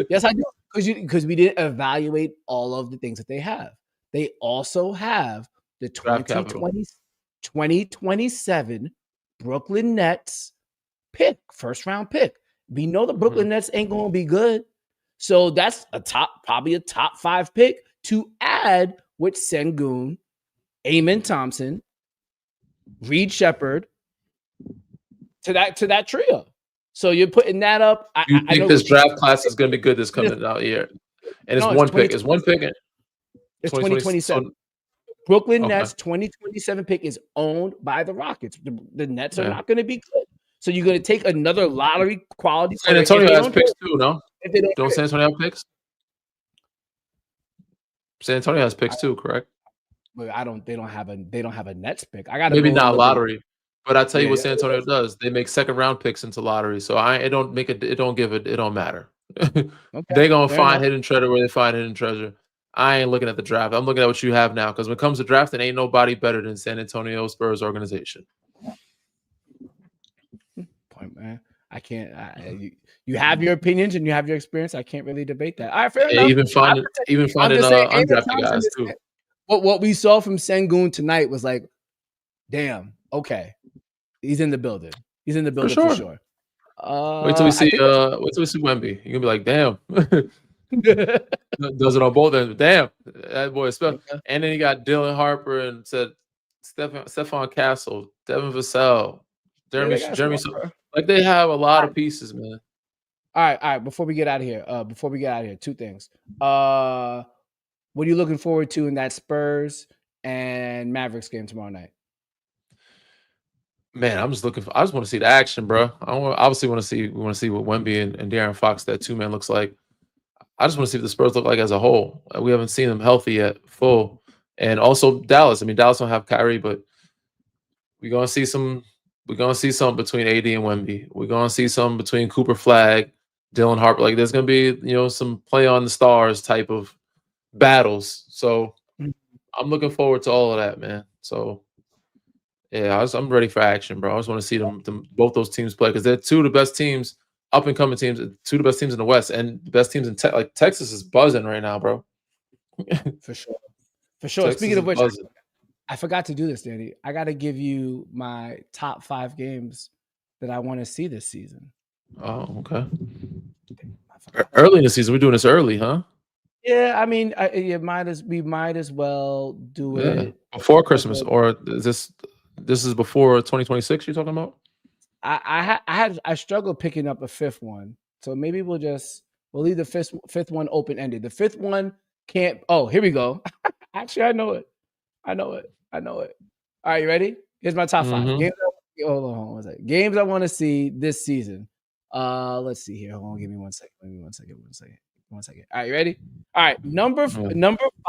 Yes, I do. Because we didn't evaluate all of the things that they have. They also have the 2027 Brooklyn Nets pick, first round pick. We know the Brooklyn Nets ain't going to be good. So that's probably a top 5 pick to add with Sengun, Amen Thompson, Reed Shepard to that trio. So you're putting that up. You think this draft class is going to be good this coming out year? And it's one pick. It's one pick. It's 2027. Brooklyn Nets 2027 pick is owned by the Rockets. The Nets are not going to be good. So you're going to take another lottery quality. San Antonio has picks too, no? Don't San Antonio have picks? San Antonio has picks too, correct? But they don't have a Nets pick. I got maybe not lottery. But I tell you what San Antonio does. They make second round picks into lottery. So it don't matter. They're gonna find hidden treasure where they find hidden treasure. I ain't looking at the draft. I'm looking at what you have now. Because when it comes to drafting, ain't nobody better than San Antonio Spurs organization. Point, man. I can't. You have your opinions and you have your experience. I can't really debate that. All right, fair enough. Even finding undrafted guys too. What we saw from Sengun tonight was like, damn. Okay, he's in the building. He's in the building for sure. Wait till we see Wemby. You're gonna be like, damn. Does it on both ends? Damn, that boy is special. And then you got Dylan Harper and Stephon Castle, Devin Vassell, Jeremy. Like they have a lot of pieces, man. All right. Before we get out of here, two things. What are you looking forward to in that Spurs and Mavericks game tomorrow night? Man, I just want to see the action, bro. We want to see what Wemby and De'Aaron Fox, that 2-man, looks like. I just want to see what the Spurs look like as a whole. We haven't seen them healthy yet, full. And also Dallas. I mean, Dallas don't have Kyrie, but we're gonna see some between AD and Wemby. We're gonna see some between Cooper Flag, Dylan Harper. Like there's gonna be, some play on the stars type of battles. So I'm looking forward to all of that, man. So yeah, I'm ready for action, bro. I just want to see both those teams play because they're two of the best teams, up and coming teams, two of the best teams in the West, and the best teams in Texas is buzzing right now, bro. For sure. Texas. Speaking of which, I forgot to do this, Danny. I got to give you my top 5 games that I want to see this season. Oh, okay. Early in the season, we're doing this early, huh? Yeah, I mean, we might as well do it before Christmas, or is this is before 2026 you're talking about? I struggled picking up a 5th one. So maybe we'll leave the fifth one open-ended. The 5th one can't. Oh, here we go. Actually, I know it. All right, you ready? Here's my top 5. Games. Hold on. One second. Games I want to see this season. Let's see here. Hold on. Give me 1 second. One second. All right, you ready? All right, number 5.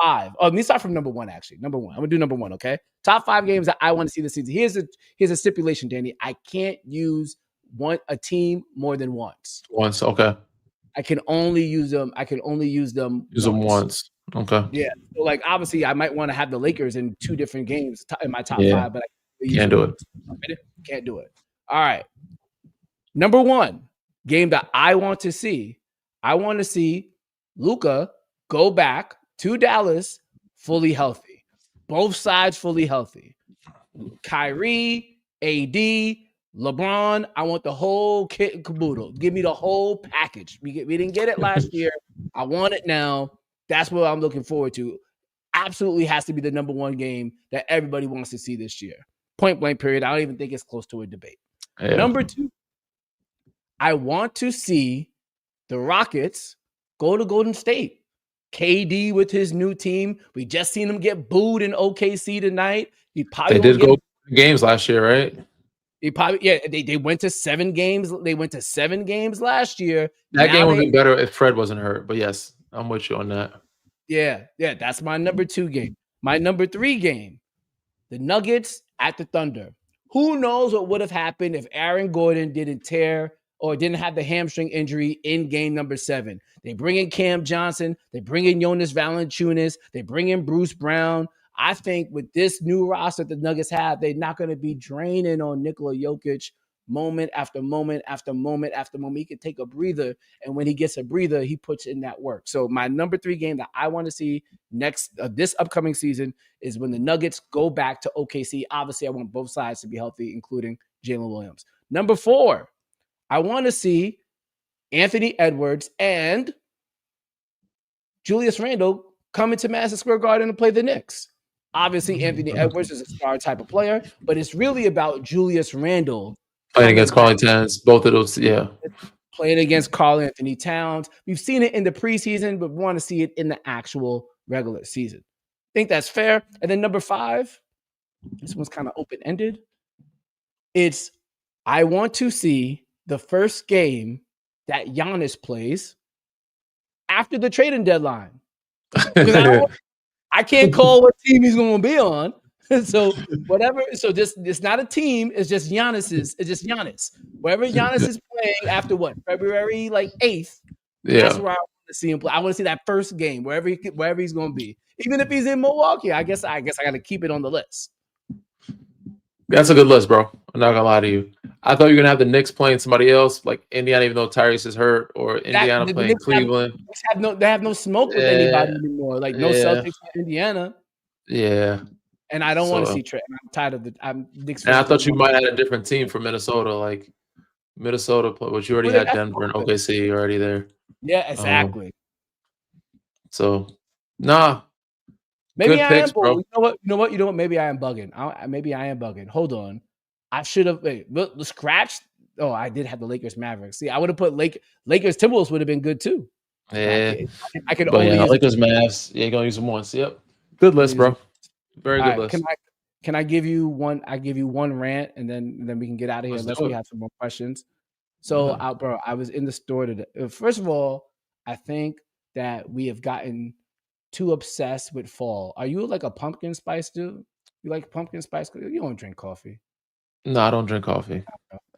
Oh, let me start from number 1, actually. Number 1. I'm going to do number 1, okay? Top 5 games that I want to see this season. Here's a stipulation, Danny. I can't use a team more than once. Once, okay. I can only use them. Use them once. Okay. Yeah. So, like, obviously, I might want to have the Lakers in 2 different games in my top 5, but I can't do it. Can't do it. All right. Number 1 game that I want to see. I want to see Luka go back to Dallas fully healthy. Both sides fully healthy. Kyrie, AD, LeBron, I want the whole kit and caboodle. Give me the whole package. We didn't get it last year. I want it now. That's what I'm looking forward to. Absolutely has to be the number 1 game that everybody wants to see this year. Point blank period. I don't even think it's close to a debate. Yeah. Number 2, I want to see the Rockets go to Golden State. KD with his new team. We just seen him get booed in OKC tonight. They did go games last year, right? They went to 7 games. They went to 7 games last year. That Now game would they be better if Fred wasn't hurt. But yes, I'm with you on that. Yeah, that's my number 2 game. My number 3 game, the Nuggets at the Thunder. Who knows what would have happened if Aaron Gordon didn't tear or didn't have the hamstring injury in game number 7. They bring in Cam Johnson, they bring in Jonas Valanciunas, they bring in Bruce Brown. I think with this new roster that the Nuggets have, they're not going to be draining on Nikola Jokic moment after moment after moment after moment. He can take a breather, and when he gets a breather, he puts in that work. So my number 3 game that I want to see this upcoming season is when the Nuggets go back to OKC. Obviously, I want both sides to be healthy, including Jalen Williams. Number 4, I want to see Anthony Edwards and Julius Randle come into Madison Square Garden and play the Knicks. Obviously, Anthony Edwards is a star type of player, but it's really about Julius Randle playing against Karl Towns. Both of those, yeah. Playing against Karl Anthony Towns. We've seen it in the preseason, but we want to see it in the actual regular season. I think that's fair. And then number 5, this one's kind of open-ended. I want to see the first game that Giannis plays after the trading deadline. I can't call what team he's going to be on. So whatever. So it's not a team. It's just Giannis's. It's just Giannis. Wherever Giannis is playing after February 8th. Yeah. That's where I want to see him play. I want to see that first game wherever he's going to be. Even if he's in Milwaukee, I guess I got to keep it on the list. That's a good list, bro. I'm not gonna lie to you. I thought you were gonna have the Knicks playing somebody else, like Indiana, even though Tyrese is hurt, or Indiana playing Cleveland. They have no smoke with anybody anymore. Like no Celtics for Indiana. Yeah. And I don't want to see Trey. I'm tired of Knicks. And I thought you might have a different team for Minnesota, like Minnesota, but you already had Denver and OKC already there. Yeah, exactly. So, nah. Maybe I am. Bro. You know what? Maybe I am bugging. Maybe I am bugging. Hold on. I should have. Wait, the scratch. Oh, I did have the Lakers Mavericks. See, I would have put Lakers Timberwolves would have been good too. Yeah, I could only use Lakers Mavs. Yeah, you're gonna use them once. Yep. Good list, bro. Very good list. Can I give you one? I give you one rant, and then we can get out of here unless we have some more questions. So, bro, I was in the store today. First of all, I think that we have gotten too obsessed with fall. Are you like a pumpkin spice dude? You like pumpkin spice? You don't drink coffee. No, I don't drink coffee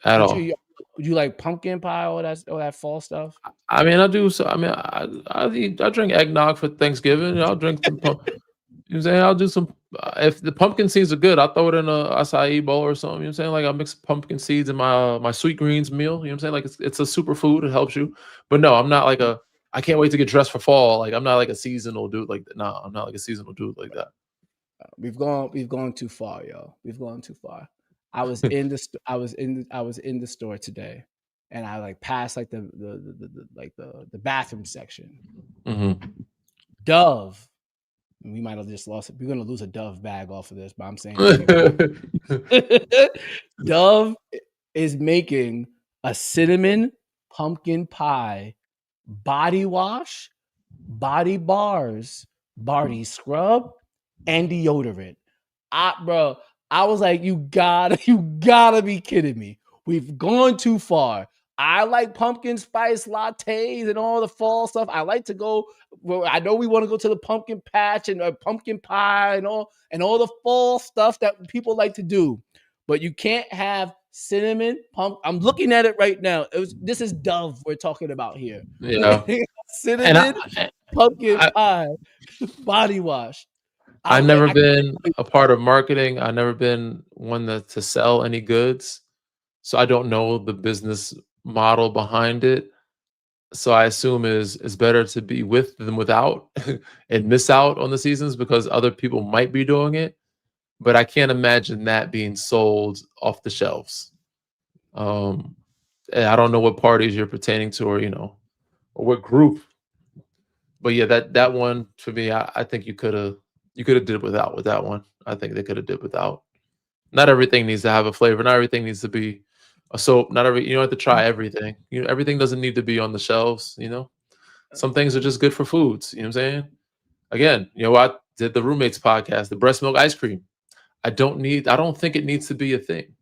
at all. Would you like pumpkin pie or that fall stuff? I mean, I do. So I mean, I drink eggnog for Thanksgiving. I'll drink some. You know what I'm saying? I'll do some. If the pumpkin seeds are good, I'll throw it in a acai bowl or something. You know what I'm saying? Like I'll mix pumpkin seeds in my sweet greens meal. You know what I'm saying? Like it's a superfood. It helps you. But no, I'm not like I can't wait to get dressed for fall. Like I'm not like a seasonal dude like that. No, I'm not like a seasonal dude like that. We've gone too far, yo. We've gone too far. I was in the store today, and I like passed like the bathroom section. Mm-hmm. Dove. We might have just lost it. We're gonna lose a Dove bag off of this, but I'm saying Dove is making a cinnamon pumpkin pie body wash, body bars, body scrub, and deodorant. Bro, I was like, you gotta be kidding me. We've gone too far. I like pumpkin spice lattes and all the fall stuff. I like to go. Well, I know we want to go to the pumpkin patch and pumpkin pie and all the fall stuff that people like to do, but you can't have cinnamon pump. I'm looking at it right now. This is Dove we're talking about here. Yeah, cinnamon pumpkin pie body wash. I've never been a part of marketing. I've never been one to sell any goods, so I don't know the business model behind it. So I assume is better to be with than without and miss out on the seasons because other people might be doing it. But I can't imagine that being sold off the shelves. And I don't know what parties you're pertaining to, or or what group. But yeah, that one for me, I think you could have did without with that one. I think they could have did without. Not everything needs to have a flavor. Not everything needs to be a soap. Not every you don't have to try everything. Everything doesn't need to be on the shelves. Some things are just good for foods. You know what I'm saying? Again, I did the roommates podcast, the breast milk ice cream. I don't think it needs to be a thing.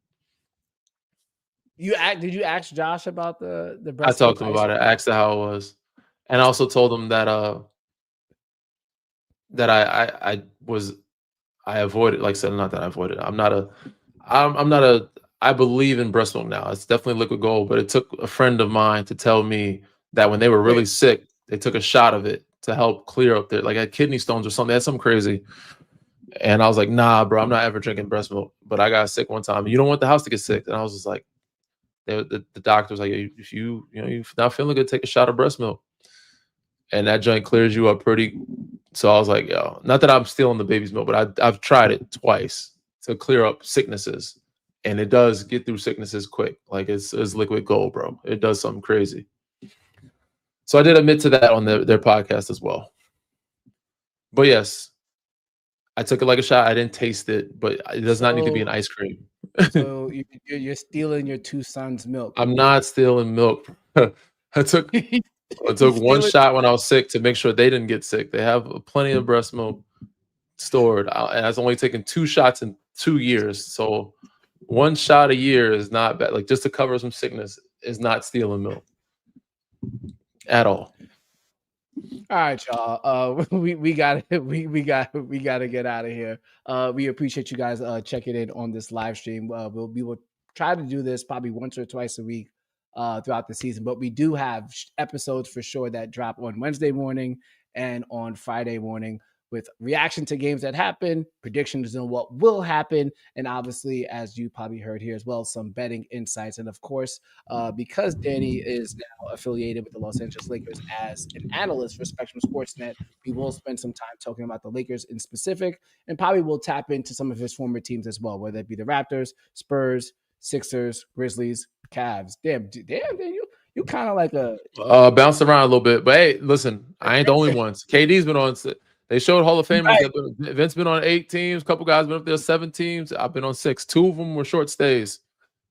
Did you ask Josh about the I breast talked milk to him ice about it, cream? asked him how it was, and I also told him that was I avoided, like I said, not that I avoided. I'm not a I believe in breast milk now. It's definitely liquid gold, but it took a friend of mine to tell me that when they were really Wait, sick, they took a shot of it to help clear up their like had kidney stones or something. They had something crazy. And I was like, nah, bro, I'm not ever drinking breast milk. But I got sick one time. You don't want the house to get sick. And I was just like, the doctor was like, if you're not feeling good, take a shot of breast milk. And that joint clears you up pretty. So I was like, yo, not that I'm stealing the baby's milk, but I've tried it twice to clear up sicknesses. And it does get through sicknesses quick. Like it's liquid gold, bro. It does something crazy. So I did admit to that on their podcast as well. But yes, I took it like a shot. I didn't taste it, but it does not need to be so an ice cream. so you're stealing your two sons' milk. I'm not stealing milk. I took I You took one stealing? shot when I was sick to make sure they didn't get sick. They have plenty of breast milk stored, and I've only taken 2 shots in 2 years. So one shot a year is not bad. Like just to cover some sickness is not stealing milk at all. All right, y'all. We got we got to get out of here. We appreciate you guys checking in on this live stream. We will try to do this probably once or twice a week throughout the season, but we do have episodes for sure that drop on Wednesday morning and on Friday morning with reaction to games that happen, predictions on what will happen, and obviously, as you probably heard here as well, some betting insights. And of course, because Danny is now affiliated with the Los Angeles Lakers as an analyst for Spectrum Sportsnet, we will spend some time talking about the Lakers in specific, and probably will tap into some of his former teams as well, whether it be the Raptors, Spurs, Sixers, Grizzlies, Cavs. Damn, you kind of like a Bounce around a little bit, but hey, listen, I ain't the only ones. KD's been on. They showed Hall of Famers right. that Vince been on 8 teams. A couple guys been up there 7 teams. I've been on 6. 2 of them were short stays.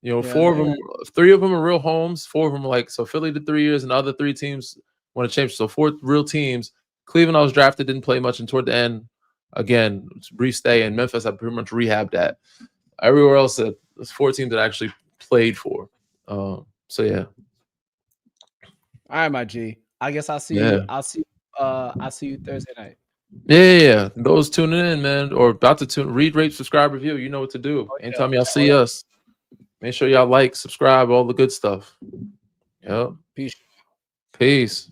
You know, Yeah, 4 of them, 3 of them are real homes. 4 of them are like so. Philly did 3 years, and the other 3 teams won a championship. So 4 real teams. Cleveland, I was drafted, didn't play much, and toward the end, again, brief stay. In Memphis, I pretty much rehabbed that. Everywhere else, there's 4 teams that I actually played for. So yeah. All right, my G. I guess I'll see Yeah. you. I'll see you Thursday night. Yeah. Those tuning in, man, or about to tune, read, rate, subscribe, review. You know what to do. Oh, Anytime y'all see us, make sure y'all like, subscribe, all the good stuff. Yep. Peace. Peace.